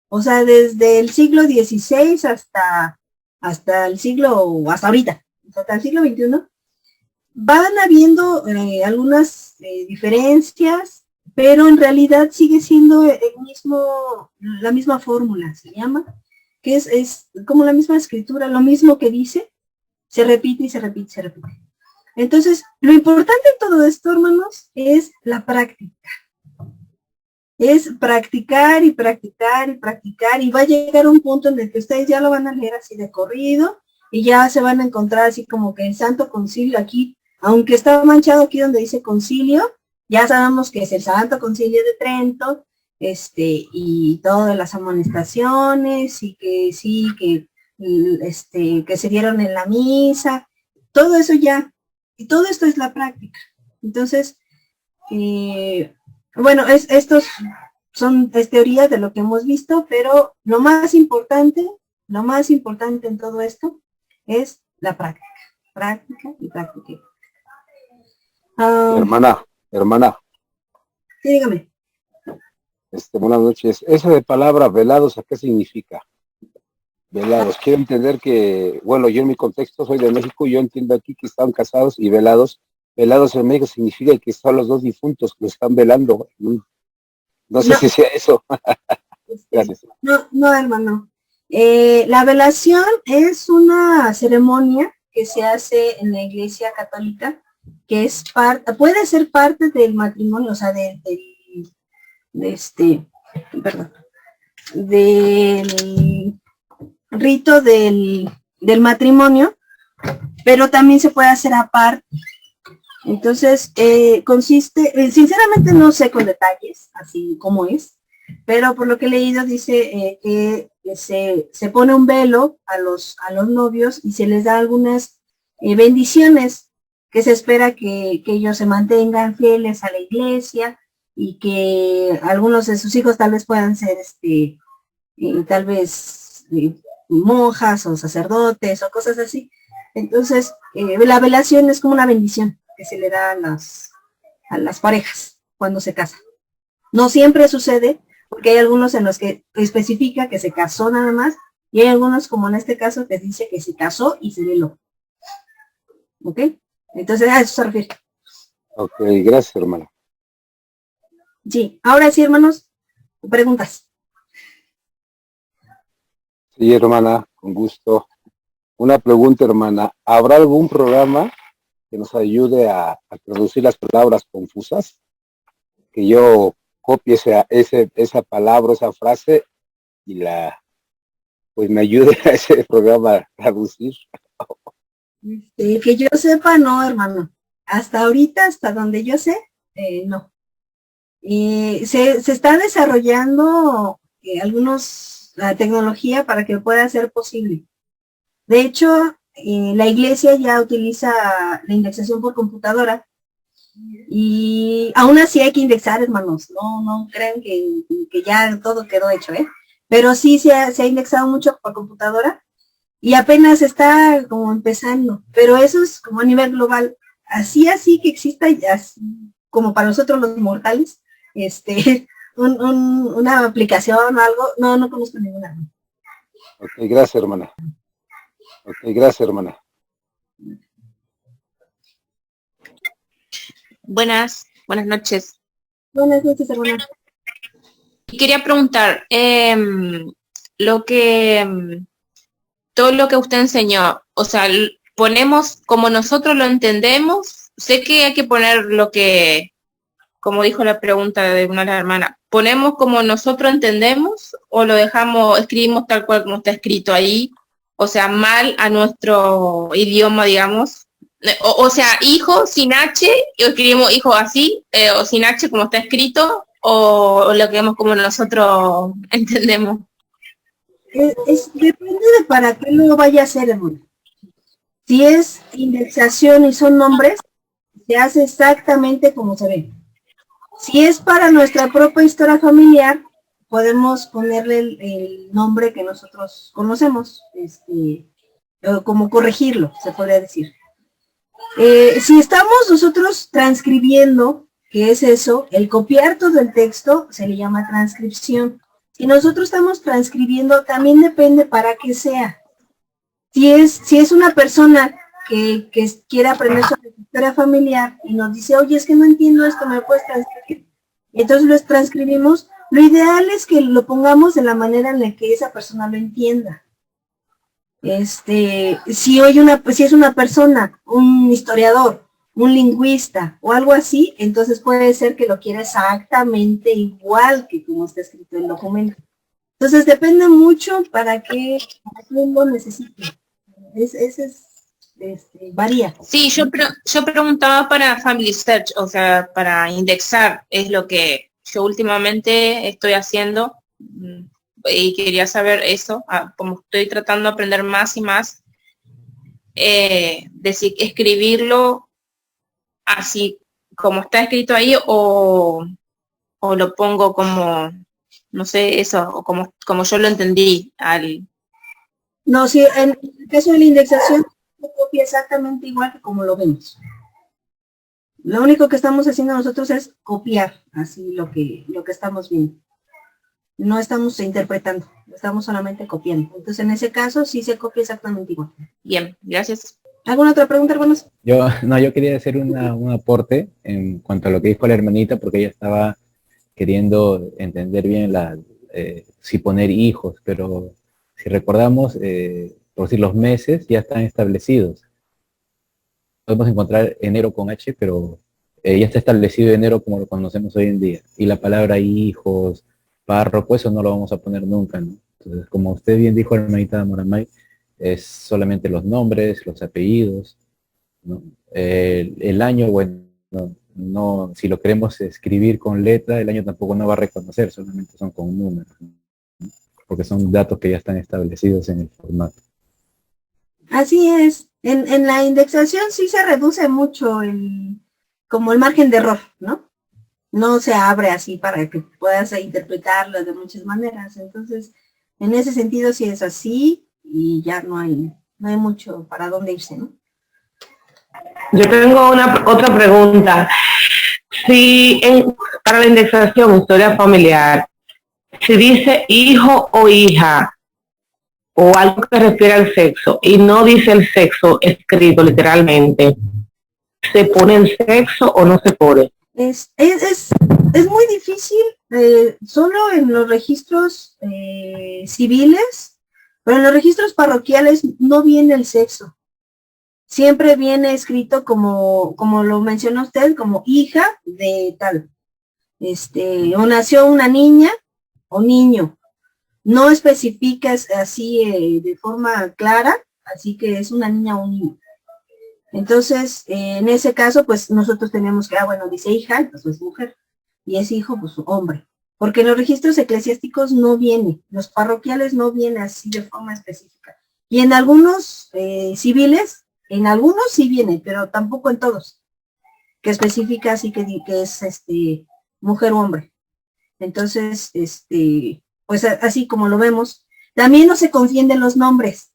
O sea, desde el siglo XVI hasta ahorita, hasta el siglo XXI. Van habiendo algunas diferencias, pero en realidad sigue siendo la misma fórmula, se llama, que es como la misma escritura, lo mismo que dice, se repite y se repite y se repite. Entonces, lo importante en todo esto, hermanos, es la práctica. Es practicar y practicar y practicar, y va a llegar un punto en el que ustedes ya lo van a leer así de corrido, y ya se van a encontrar así como que el Santo Concilio aquí, aunque está manchado aquí donde dice concilio, ya sabemos que es el Santo Concilio de Trento, y todas las amonestaciones, y que sí, que se dieron en la misa, todo eso ya, y todo esto es la práctica. Entonces, bueno, estos son teorías de lo que hemos visto, pero lo más importante en todo esto es la práctica, práctica y práctica. Hermana. Sí, dígame. Buenas noches. Esa de palabra velados, ¿a qué significa? Velados. Quiero entender que, bueno, yo en mi contexto soy de México, yo entiendo aquí que están casados y velados. Velados en México significa que están los dos difuntos que lo están velando. No sé si sea eso. Gracias. No, hermano. La velación es una ceremonia que se hace en la Iglesia Católica, que es puede ser parte del matrimonio, o sea, del rito del matrimonio, pero también se puede hacer aparte. Entonces, consiste, sinceramente no sé con detalles, así como es, pero por lo que he leído dice que se pone un velo a los novios y se les da algunas bendiciones, que se espera que ellos se mantengan fieles a la iglesia y que algunos de sus hijos tal vez puedan ser tal vez monjas o sacerdotes o cosas así. Entonces, la velación es como una bendición que se le da a las parejas cuando se casan. No siempre sucede, porque hay algunos en los que especifica que se casó nada más, y hay algunos, como en este caso, que dice que se casó y se veló. ¿Ok? Entonces, a eso se refiere. Ok, gracias, hermana. Sí, ahora sí, hermanos, preguntas. Sí, hermana, con gusto. Una pregunta, hermana. ¿Habrá algún programa que nos ayude a traducir las palabras confusas? Que yo copie esa palabra, esa frase, y pues me ayude a ese programa a traducir. Que yo sepa, no, hermano. Hasta ahorita, hasta donde yo sé, no. Se está desarrollando la tecnología para que pueda ser posible. De hecho, la iglesia ya utiliza la indexación por computadora, y aún así hay que indexar, hermanos. No creen que ya todo quedó hecho, pero sí se ha indexado mucho por computadora y apenas está como empezando, pero eso es como a nivel global. Así que exista, como para nosotros los mortales, una aplicación o algo, no conozco ninguna. Ok, gracias, hermana. Buenas noches. Buenas noches, hermana. Y quería preguntar, todo lo que usted enseñó, o sea, ponemos como nosotros lo entendemos. Sé que hay que poner como dijo la pregunta de una de las hermanas, ¿ponemos como nosotros entendemos o lo escribimos tal cual como está escrito ahí? O sea, mal a nuestro idioma, digamos. O sea, hijo sin H, y escribimos hijo así, o sin H como está escrito, o lo que vemos como nosotros entendemos. Depende de para qué lo vaya a hacer, hermano. Si es indexación y son nombres, se hace exactamente como se ve. Si es para nuestra propia historia familiar, podemos ponerle el nombre que nosotros conocemos, o como corregirlo, se podría decir. Si estamos nosotros transcribiendo, ¿qué es eso? El copiar todo el texto se le llama transcripción. Si nosotros estamos transcribiendo, también depende para qué sea. Si es una persona que quiere aprender sobre su historia familiar y nos dice, oye, es que no entiendo esto, ¿me puedes transcribir? Y entonces lo transcribimos. Lo ideal es que lo pongamos de la manera en la que esa persona lo entienda. Si es una persona, un historiador, un lingüista o algo así, entonces puede ser que lo quiera exactamente igual que como está escrito en el documento. Entonces depende mucho para qué lo necesite. Varía. Sí, yo preguntaba para Family Search, o sea, para indexar, es lo que yo últimamente estoy haciendo, y quería saber eso, como estoy tratando de aprender más y más, escribirlo así como está escrito ahí, o lo pongo como, no sé, eso, o como yo lo entendí No, sí, en el caso de la indexación se copia exactamente igual que como lo vemos. Lo único que estamos haciendo nosotros es copiar así lo que estamos viendo. No estamos interpretando, estamos solamente copiando. Entonces en ese caso sí se copia exactamente igual. Bien, gracias. ¿Alguna otra pregunta, hermanos? Yo quería hacer un aporte en cuanto a lo que dijo la hermanita, porque ella estaba queriendo entender bien si poner hijos, pero si recordamos, por decir, los meses ya están establecidos. Podemos encontrar enero con H, pero ya está establecido enero como lo conocemos hoy en día. Y la palabra hijos, párroco, eso no lo vamos a poner nunca, ¿no? Entonces, como usted bien dijo, hermanita Moramay, es solamente los nombres, los apellidos, ¿no? El año, bueno, no, si lo queremos escribir con letra, el año tampoco no va a reconocer, solamente son con números, ¿no? Porque son datos que ya están establecidos en el formato. Así es. En la indexación sí se reduce mucho como el margen de error, ¿no? No se abre así para que puedas interpretarlo de muchas maneras. Entonces, en ese sentido sí es así y ya no hay mucho para dónde irse, ¿no? Yo tengo otra pregunta. Si para la indexación, historia familiar, si dice hijo o hija, o algo que refiere al sexo, y no dice el sexo escrito literalmente, ¿se pone el sexo o no se pone? Es muy difícil, solo en los registros civiles, pero en los registros parroquiales no viene el sexo. Siempre viene escrito como lo mencionó usted, como hija de tal. O nació una niña o niño. No especificas así de forma clara, así que es una niña o un niño. Entonces, en ese caso, pues nosotros tenemos que, bueno, dice hija, pues es mujer, y es hijo, pues hombre. Porque en los registros eclesiásticos no viene, los parroquiales no viene así de forma específica. Y en algunos civiles, en algunos sí viene, pero tampoco en todos, que especifica así que es mujer o hombre. Entonces, pues así como lo vemos, también no se confunden los nombres.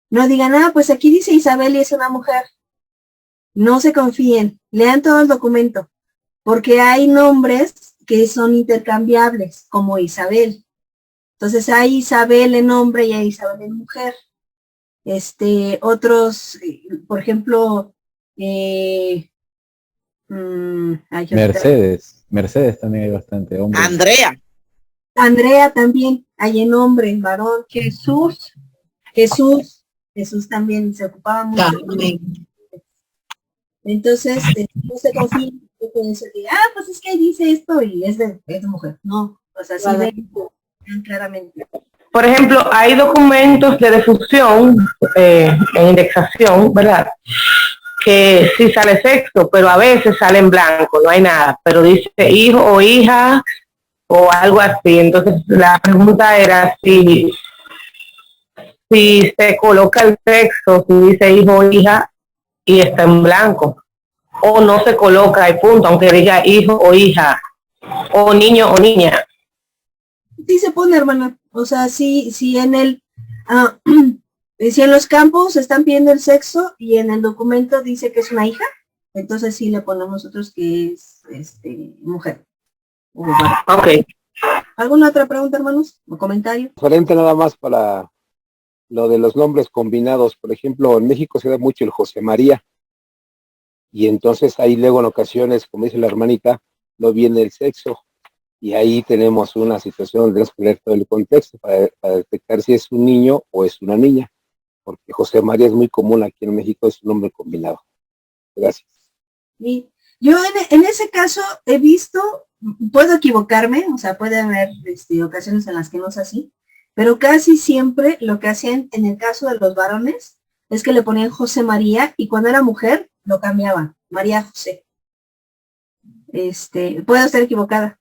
No digan, pues aquí dice Isabel y es una mujer. No se confíen, lean todo el documento, porque hay nombres que son intercambiables, como Isabel. Entonces hay Isabel en hombre y hay Isabel en mujer. Otros, por ejemplo, Mercedes también hay bastante hombre. Andrea también hay en hombre, en varón. Jesús también se ocupaba mucho. Entonces, no se confía pues es que dice esto y es de mujer. No, pues así ven claramente. Por ejemplo, hay documentos de difusión en indexación, ¿verdad? Que sí sale sexo, pero a veces sale en blanco, no hay nada, pero dice hijo o hija o algo así. Entonces la pregunta era si se coloca el sexo, si dice hijo o hija y está en blanco. o no se coloca y punto, aunque diga hijo o hija, o niño o niña. Sí se pone, hermana. O sea, sí en el, si en los campos están pidiendo el sexo y en el documento dice que es una hija, entonces sí le ponemos nosotros que es mujer. Ok. ¿Alguna otra pregunta, hermanos? ¿O comentario? Diferente nada más para lo de los nombres combinados. Por ejemplo, en México se da mucho el José María. Y entonces ahí luego en ocasiones, como dice la hermanita, no viene el sexo. Y ahí tenemos una situación donde tenemos que leer todo el contexto para detectar si es un niño o es una niña. Porque José María es muy común aquí en México, es un nombre combinado. Gracias. Y yo en ese caso he visto, puedo equivocarme, o sea, puede haber ocasiones en las que no es así, pero casi siempre lo que hacían en el caso de los varones es que le ponían José María y cuando era mujer lo cambiaban, María José. Puedo estar equivocada,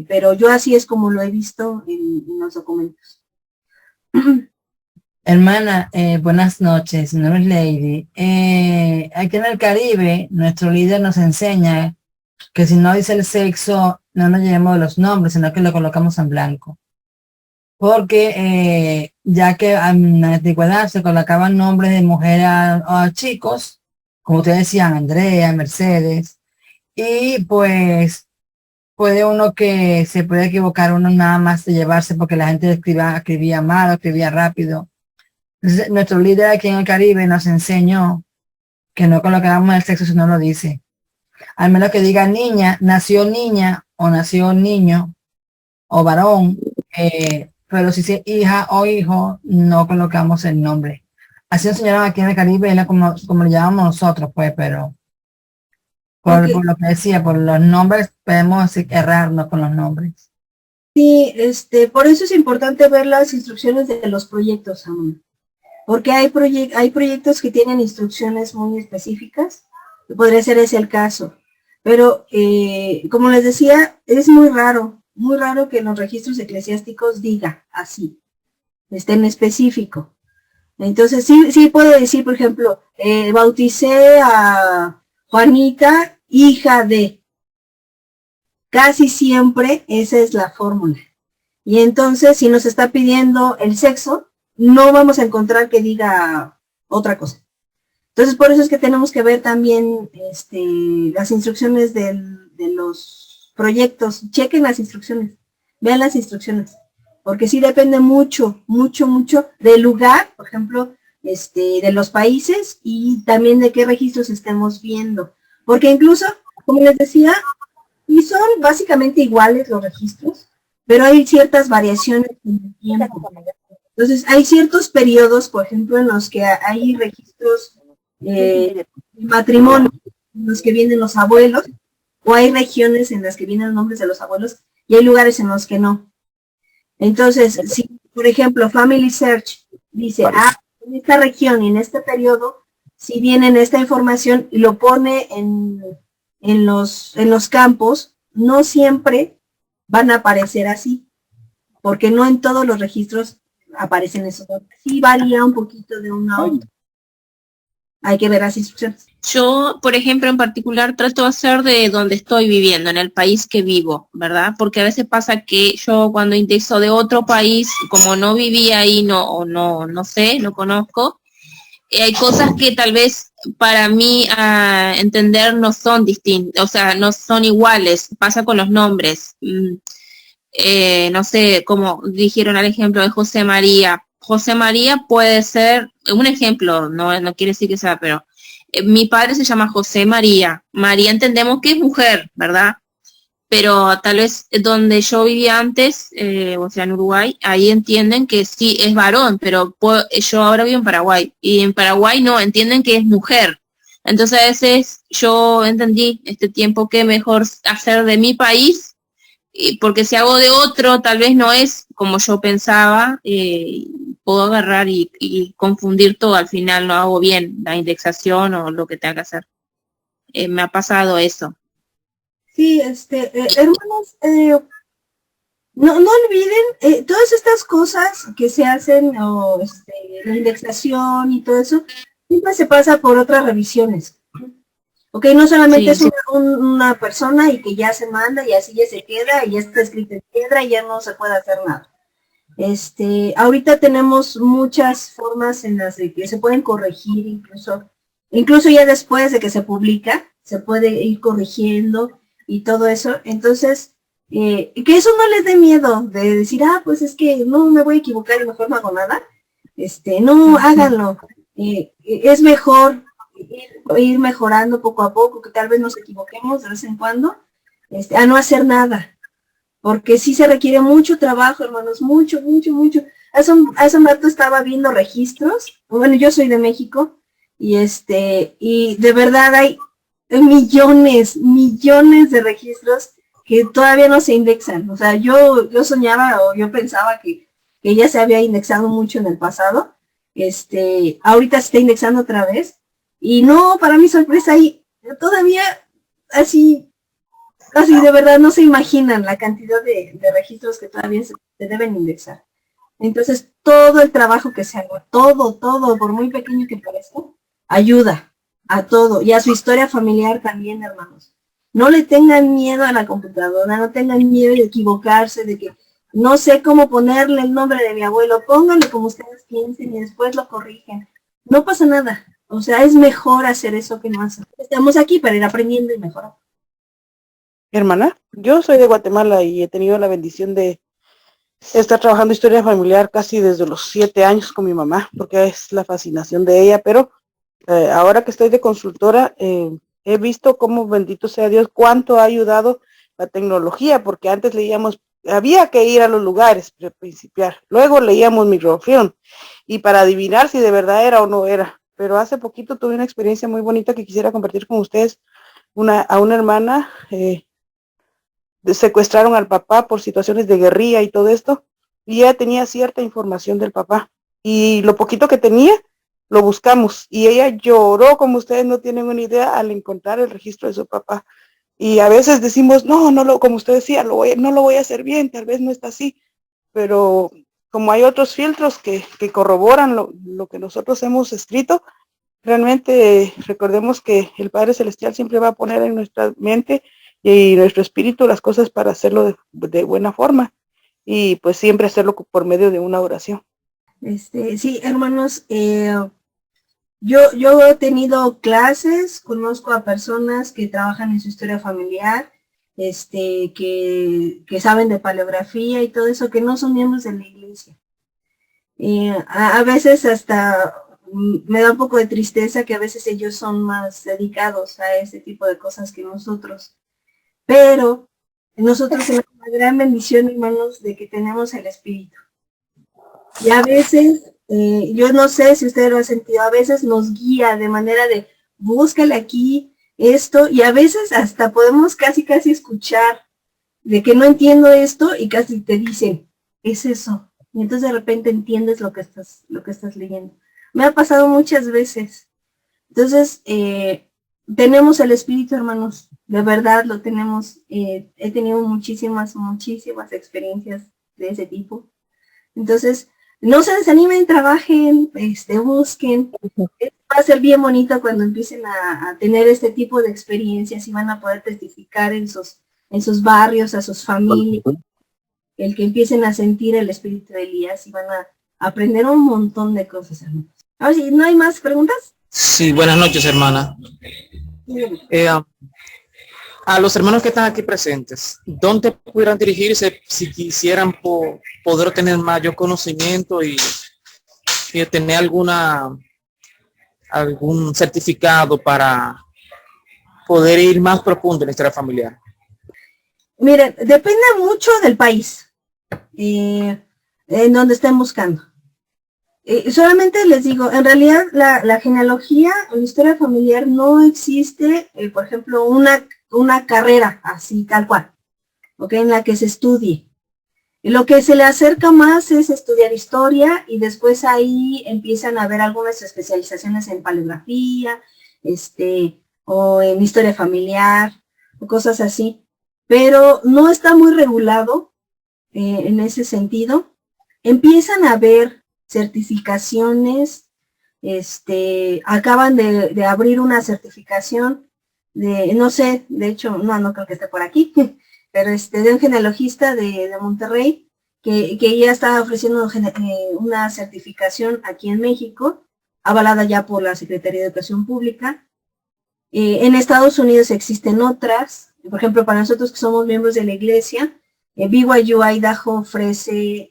pero yo así es como lo he visto en los documentos. Hermana, buenas noches, mi nombre es Lady. Aquí en el Caribe, nuestro líder nos enseña que si no dice el sexo, no nos llevemos los nombres, sino que lo colocamos en blanco. Porque ya que en la antigüedad se colocaban nombres de mujeres a chicos, como ustedes decían, Andrea, Mercedes, y pues puede uno que se puede equivocar uno nada más de llevarse porque la gente escribía mal o escribía rápido. Entonces, nuestro líder aquí en el Caribe nos enseñó que no colocáramos el sexo si no lo dice. Al menos que diga niña o nació niño o varón, pero si es hija o hijo, no colocamos el nombre. Así enseñaron aquí en el Caribe, es como lo llamamos nosotros, pues, pero por lo que decía, por los nombres, podemos errarnos con los nombres. Sí, por eso es importante ver las instrucciones de los proyectos, Amanda. Porque hay proyectos que tienen instrucciones muy específicas, podría ser ese el caso. Pero, como les decía, es muy raro que en los registros eclesiásticos diga así, en específico. Entonces, sí puede decir, por ejemplo, bauticé a Juanita, hija de. Casi siempre esa es la fórmula. Y entonces, si nos está pidiendo el sexo, no vamos a encontrar que diga otra cosa. Entonces, por eso es que tenemos que ver también las instrucciones de los proyectos. Chequen las instrucciones, vean las instrucciones, porque sí depende mucho del lugar, por ejemplo, de los países y también de qué registros estemos viendo. Porque incluso, como les decía, y son básicamente iguales los registros, pero hay ciertas variaciones en el tiempo. Entonces, hay ciertos periodos, por ejemplo, en los que hay registros de matrimonio, en los que vienen los abuelos, o hay regiones en las que vienen los nombres de los abuelos, y hay lugares en los que no. Entonces, si, por ejemplo, Family Search dice, en esta región y en este periodo, si vienen esta información y lo pone en los campos, no siempre van a aparecer así, porque no en todos los registros aparecen esos. Sí varía un poquito de una a otra. Hay que ver las instrucciones. Yo, por ejemplo, en particular trato de hacer de donde estoy viviendo, en el país que vivo, ¿verdad? Porque a veces pasa que yo cuando indexo de otro país, como no vivía ahí, no sé, no conozco, hay cosas que tal vez para mí a entender no son distintas, o sea, no son iguales. Pasa con los nombres. No sé, como dijeron al ejemplo de José María. José María puede ser, un ejemplo, no quiere decir que sea, pero mi padre se llama José María. María entendemos que es mujer, ¿verdad? Pero tal vez donde yo vivía antes, o sea, en Uruguay, ahí entienden que sí es varón, pero yo ahora vivo en Paraguay, y en Paraguay no, entienden que es mujer. Entonces a veces yo entendí este tiempo que mejor hacer de mi país, porque si hago de otro, tal vez no es como yo pensaba, puedo agarrar y confundir todo, al final no hago bien la indexación o lo que tenga que hacer. Me ha pasado eso. Sí, hermanos, no olviden todas estas cosas que se hacen, o la indexación y todo eso, siempre se pasa por otras revisiones. Ok, no solamente Sí, es una persona y que ya se manda y así ya se queda y ya está escrito en piedra y ya no se puede hacer nada. Ahorita tenemos muchas formas en las de que se pueden corregir, incluso ya después de que se publica, se puede ir corrigiendo y todo eso. Entonces, que eso no les dé miedo de decir, pues es que no me voy a equivocar y mejor no hago nada. No, háganlo. Es mejor ir mejorando poco a poco, que tal vez nos equivoquemos de vez en cuando, a no hacer nada. Porque sí se requiere mucho trabajo, hermanos, mucho, mucho, mucho. Hace un rato estaba viendo registros, bueno, yo soy de México, y de verdad hay millones, millones de registros que todavía no se indexan. O sea, yo soñaba o yo pensaba que ya se había indexado mucho en el pasado. Ahorita se está indexando otra vez. Y no, para mi sorpresa, hay todavía así de verdad no se imaginan la cantidad de registros que todavía se deben indexar. Entonces, todo el trabajo que se haga, todo, por muy pequeño que parezca, ayuda a todo. Y a su historia familiar también, hermanos. No le tengan miedo a la computadora, no tengan miedo de equivocarse, de que no sé cómo ponerle el nombre de mi abuelo, pónganle como ustedes piensen y después lo corrigen. No pasa nada. O sea, es mejor hacer eso que no hacer. Estamos aquí para ir aprendiendo y mejorando. Hermana, yo soy de Guatemala y he tenido la bendición de estar trabajando historia familiar casi desde los 7 años con mi mamá, porque es la fascinación de ella, pero ahora que estoy de consultora, he visto cómo, bendito sea Dios, cuánto ha ayudado la tecnología, porque antes leíamos, había que ir a los lugares para principiar, luego leíamos microfilm, y para adivinar si de verdad era o no era, pero hace poquito tuve una experiencia muy bonita que quisiera compartir con ustedes. A una hermana, secuestraron al papá por situaciones de guerrilla y todo esto, y ella tenía cierta información del papá, y lo poquito que tenía, lo buscamos, y ella lloró como ustedes no tienen una idea al encontrar el registro de su papá. Y a veces decimos, como usted decía, no lo voy a hacer bien, tal vez no está así, pero como hay otros filtros que corroboran lo que nosotros hemos escrito, realmente recordemos que el Padre Celestial siempre va a poner en nuestra mente y nuestro espíritu las cosas para hacerlo de buena forma, y pues siempre hacerlo por medio de una oración. Sí, hermanos, yo he tenido clases, conozco a personas que trabajan en su historia familiar, que saben de paleografía y todo eso, que no son miembros de la iglesia. A veces hasta me da un poco de tristeza que a veces ellos son más dedicados a ese tipo de cosas que nosotros. Pero nosotros tenemos una gran bendición, hermanos, de que tenemos el Espíritu. Y a veces, yo no sé si ustedes lo han sentido, a veces nos guía de manera de búscale aquí esto, y a veces hasta podemos casi escuchar de que no entiendo esto y casi te dicen, es eso. Y entonces de repente entiendes lo que estás leyendo. Me ha pasado muchas veces. Entonces, tenemos el Espíritu, hermanos, de verdad lo tenemos. He tenido muchísimas experiencias de ese tipo. Entonces, no se desanimen, trabajen, busquen. Va a ser bien bonito cuando empiecen a tener este tipo de experiencias y van a poder testificar en sus barrios, a sus familias, el que empiecen a sentir el espíritu de Elías y van a aprender un montón de cosas, hermanos. Ahora sí, ¿no hay más preguntas? Sí, buenas noches, hermana. A los hermanos que están aquí presentes, ¿dónde pudieran dirigirse si quisieran poder tener mayor conocimiento y tener algún certificado para poder ir más profundo en la historia familiar? Miren, depende mucho del país en donde estén buscando. Solamente les digo, en realidad la genealogía o la historia familiar no existe, por ejemplo, una carrera así, tal cual, ¿okay? En la que se estudie. Lo que se le acerca más es estudiar historia y después ahí empiezan a haber algunas especializaciones en paleografía, o en historia familiar, o cosas así. Pero no está muy regulado en ese sentido. Empiezan a haber certificaciones, acaban de abrir una certificación no sé, de hecho, no creo que esté por aquí, pero de un genealogista de Monterrey, que ya está ofreciendo una certificación aquí en México, avalada ya por la Secretaría de Educación Pública. En Estados Unidos existen otras, por ejemplo, para nosotros que somos miembros de la iglesia, BYU Idaho ofrece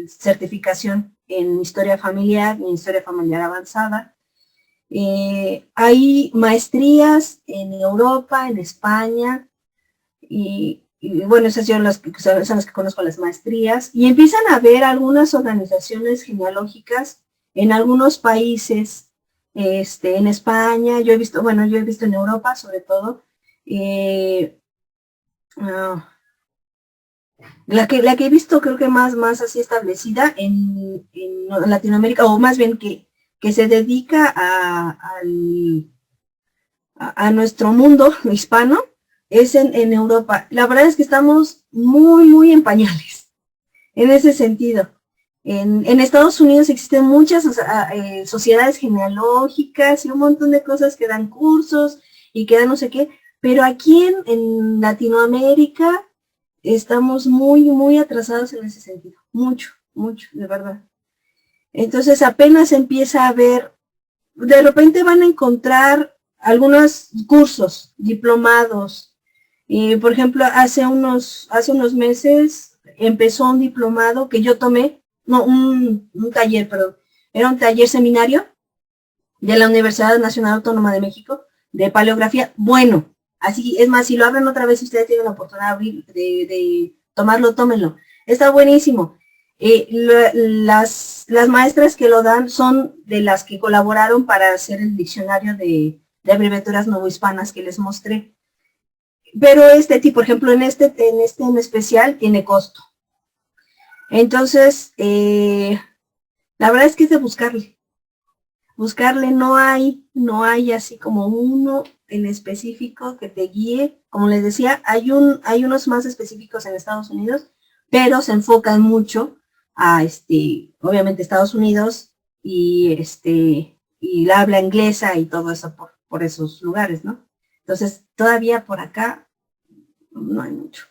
certificación en historia familiar, en historia familiar avanzada. Hay maestrías en Europa, en España, y bueno, esas son las que conozco, las maestrías, y empiezan a haber algunas organizaciones genealógicas en algunos países, en España, yo he visto en Europa sobre todo, la que he visto creo que más así establecida en Latinoamérica, o más bien que se dedica a nuestro mundo hispano, es en Europa. La verdad es que estamos muy en pañales en ese sentido. En Estados Unidos existen muchas sociedades genealógicas y un montón de cosas que dan cursos y que dan no sé qué, pero aquí en Latinoamérica estamos muy atrasados en ese sentido, mucho, de verdad. Entonces apenas empieza a ver, de repente van a encontrar algunos cursos, diplomados. Por ejemplo, hace unos meses empezó un diplomado que yo tomé, un taller, perdón, era un taller seminario de la Universidad Nacional Autónoma de México, de paleografía. Bueno, así, es más, si lo abren otra vez, si ustedes tienen la oportunidad de tomarlo, tómenlo. Está buenísimo. Las maestras que lo dan son de las que colaboraron para hacer el diccionario de abreviaturas novohispanas que les mostré. Pero por ejemplo, en especial, tiene costo. Entonces, la verdad es que es de buscarle. No hay así como uno en específico que te guíe. Como les decía, hay unos más específicos en Estados Unidos, pero se enfocan mucho a obviamente Estados Unidos y la habla inglesa y todo eso por esos lugares, ¿no? Entonces, todavía por acá no hay mucho.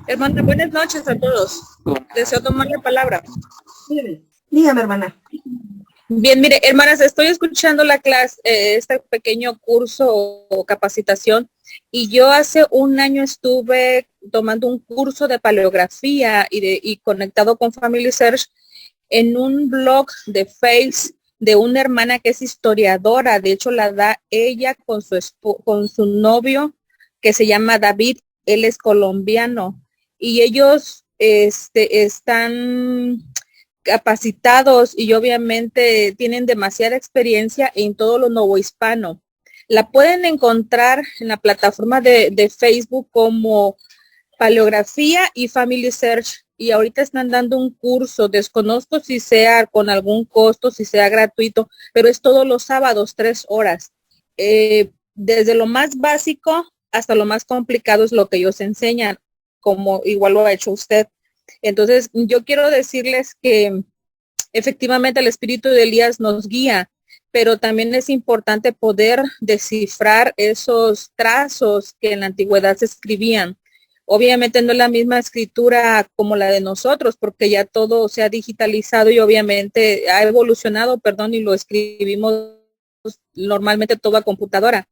Hermana, buenas noches a todos. Deseo tomar la palabra. Dígame, hermana. Bien, mire, hermanas, estoy escuchando la clase, este pequeño curso o capacitación, y yo hace un año estuve tomando un curso de paleografía y conectado con Family Search en un blog de Face de una hermana que es historiadora. De hecho, la da ella con su novio, que se llama David. Él es colombiano, y ellos están capacitados y obviamente tienen demasiada experiencia en todo lo novohispano. La pueden encontrar en la plataforma de Facebook como Paleografía y Family Search, y ahorita están dando un curso. Desconozco si sea con algún costo, si sea gratuito, pero es todos los sábados, 3 horas. Desde lo más básico hasta lo más complicado es lo que ellos enseñan, como igual lo ha hecho usted. Entonces, yo quiero decirles que efectivamente el espíritu de Elías nos guía, pero también es importante poder descifrar esos trazos que en la antigüedad se escribían. Obviamente no es la misma escritura como la de nosotros, porque ya todo se ha digitalizado y obviamente ha evolucionado, y lo escribimos normalmente todo a computadora.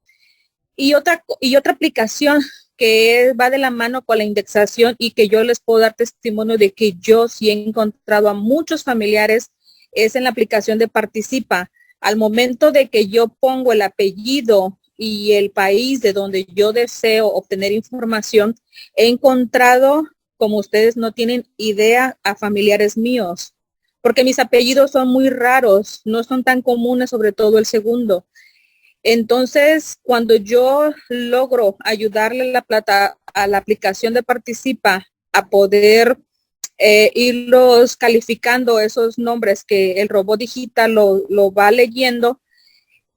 Y otra aplicación que va de la mano con la indexación y que yo les puedo dar testimonio de que yo sí he encontrado a muchos familiares es en la aplicación de Participa. Al momento de que yo pongo el apellido y el país de donde yo deseo obtener información, he encontrado, como ustedes no tienen idea, a familiares míos, porque mis apellidos son muy raros, no son tan comunes, sobre todo el segundo. Entonces, cuando yo logro ayudarle a la aplicación de Participa a poder irlos calificando esos nombres que el robot digital lo va leyendo,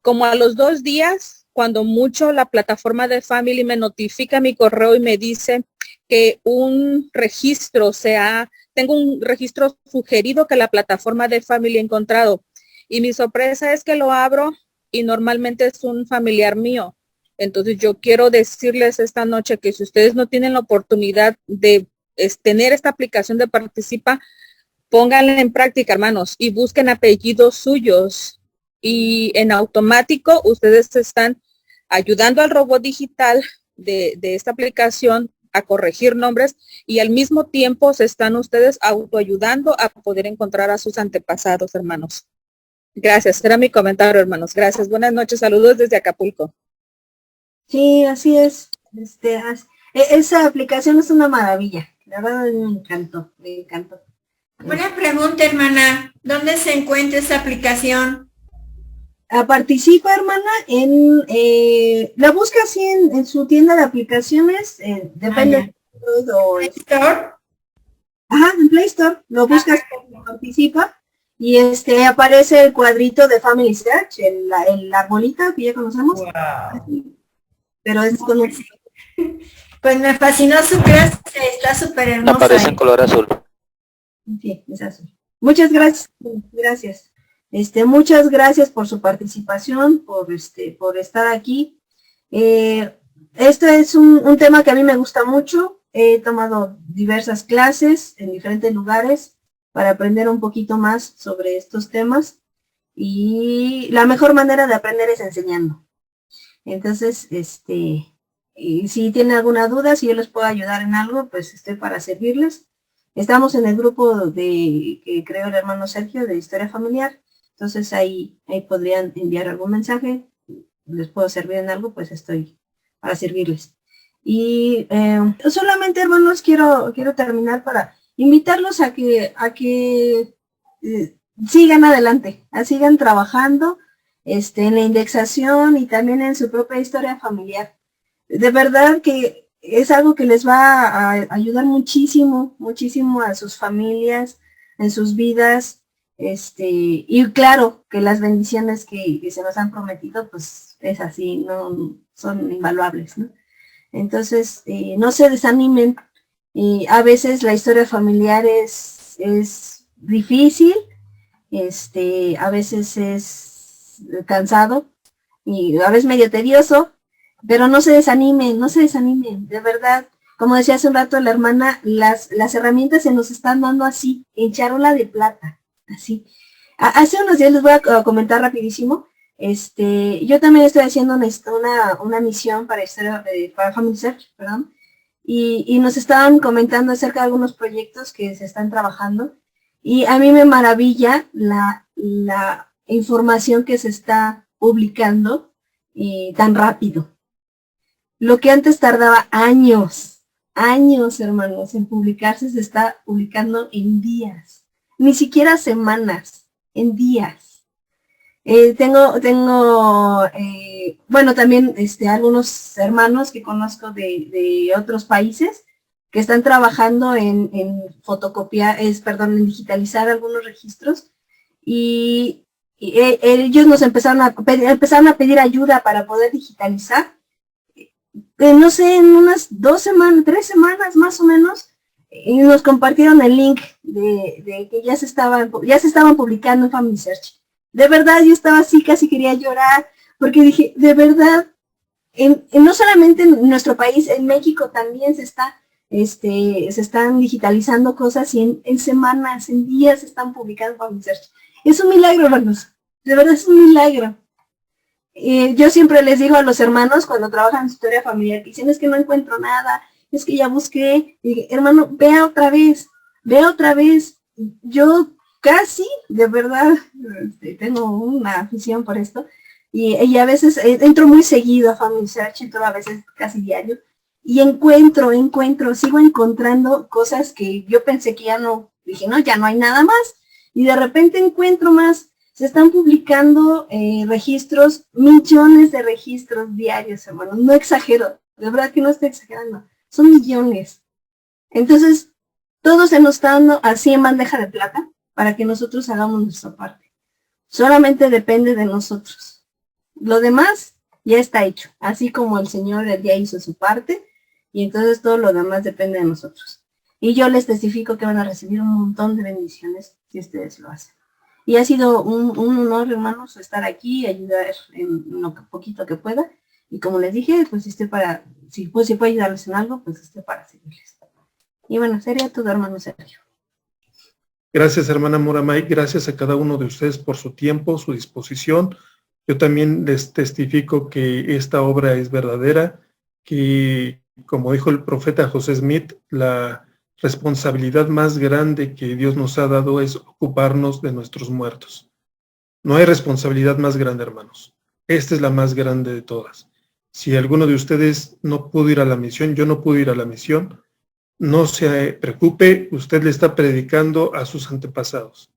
como a los 2 días, cuando mucho, la plataforma de Family me notifica mi correo y me dice que tengo un registro sugerido que la plataforma de Family ha encontrado. Y mi sorpresa es que lo abro y normalmente es un familiar mío. Entonces yo quiero decirles esta noche que si ustedes no tienen la oportunidad de tener esta aplicación de Participa, pónganla en práctica, hermanos, y busquen apellidos suyos. Y en automático ustedes están ayudando al robot digital de esta aplicación a corregir nombres y al mismo tiempo se están ustedes autoayudando a poder encontrar a sus antepasados, hermanos. Gracias, era mi comentario, hermanos. Gracias, buenas noches, saludos desde Acapulco. Sí, así es. Esa aplicación es una maravilla. La verdad me encantó, me encantó. Una pregunta, hermana. ¿Dónde se encuentra esa aplicación? Participa, hermana, la busca así en su tienda de aplicaciones, depende ¿Play Store? Ajá, en Play Store, lo buscas como Participa, y aparece el cuadrito de Family Search, el arbolita que ya conocemos. Wow. Pero es con un... Pues me fascinó su clase, está súper hermosa. Aparece en color azul. Sí, es azul. Muchas gracias, gracias. Muchas gracias por su participación, por estar aquí. Este es un tema que a mí me gusta mucho. He tomado diversas clases en diferentes lugares para aprender un poquito más sobre estos temas. Y la mejor manera de aprender es enseñando. Entonces, y si tienen alguna duda, si yo les puedo ayudar en algo, pues estoy para servirles. Estamos en el grupo que creó el hermano Sergio de Historia Familiar. Entonces ahí podrían enviar algún mensaje, les puedo servir en algo, pues estoy para servirles. Y solamente, hermanos, quiero terminar para invitarlos a que sigan adelante, sigan trabajando en la indexación y también en su propia historia familiar. De verdad que es algo que les va a ayudar muchísimo, muchísimo a sus familias, en sus vidas. Y claro que las bendiciones que se nos han prometido, pues es así, no son invaluables, ¿no? Entonces, no se desanimen. Y a veces la historia familiar es difícil, a veces es cansado y a veces medio tedioso, pero no se desanimen, de verdad. Como decía hace un rato la hermana, las herramientas se nos están dando así, en charola de plata. Así. Hace unos días les voy a comentar rapidísimo. Yo también estoy haciendo una misión para Family Search, perdón, y nos estaban comentando acerca de algunos proyectos que se están trabajando, y a mí me maravilla la información que se está publicando tan rápido. Lo que antes tardaba años, hermanos, en publicarse, se está publicando en días. Ni siquiera semanas, en días. Bueno, también algunos hermanos que conozco de otros países que están trabajando en en digitalizar algunos registros, y ellos nos empezaron a pedir ayuda para poder digitalizar. No sé, en unas 3 semanas más o menos, y nos compartieron el link de que ya se estaban publicando en Family Search. De verdad, yo estaba así, casi quería llorar, porque dije, de verdad, no solamente en nuestro país, en México también se están digitalizando cosas, y en semanas, en días se están publicando en Family Search. Es un milagro, hermanos, de verdad es un milagro. Yo siempre les digo a los hermanos cuando trabajan en historia familiar, que dicen, es que no encuentro nada, es que ya busqué, y dije, hermano, vea otra vez. Yo casi, de verdad, tengo una afición por esto, y a veces entro muy seguido a Family Search, entro a veces casi diario, y sigo encontrando cosas que yo pensé que ya no, dije, no, ya no hay nada más, y de repente encuentro más. Se están publicando registros, millones de registros diarios, hermano. No exagero, de verdad que no estoy exagerando. Son millones. Entonces, todo se nos está dando así en bandeja de plata para que nosotros hagamos nuestra parte. Solamente depende de nosotros. Lo demás ya está hecho. Así como el Señor ya hizo su parte, y entonces todo lo demás depende de nosotros. Y yo les testifico que van a recibir un montón de bendiciones si ustedes lo hacen. Y ha sido un honor, hermanos, estar aquí, ayudar en lo poquito que pueda. Y como les dije, pues si puedo ayudarles en algo, pues esté para servirles. Y bueno, sería todo, hermano Sergio. Gracias, hermana Moramay. Gracias a cada uno de ustedes por su tiempo, su disposición. Yo también les testifico que esta obra es verdadera, que, como dijo el profeta José Smith, la responsabilidad más grande que Dios nos ha dado es ocuparnos de nuestros muertos. No hay responsabilidad más grande, hermanos. Esta es la más grande de todas. Si alguno de ustedes no pudo ir a la misión, yo no pude ir a la misión, no se preocupe, usted le está predicando a sus antepasados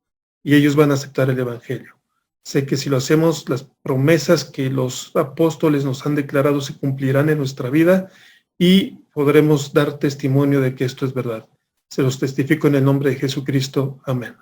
y ellos van a aceptar el Evangelio. Sé que si lo hacemos, las promesas que los apóstoles nos han declarado se cumplirán en nuestra vida y podremos dar testimonio de que esto es verdad. Se los testifico en el nombre de Jesucristo. Amén.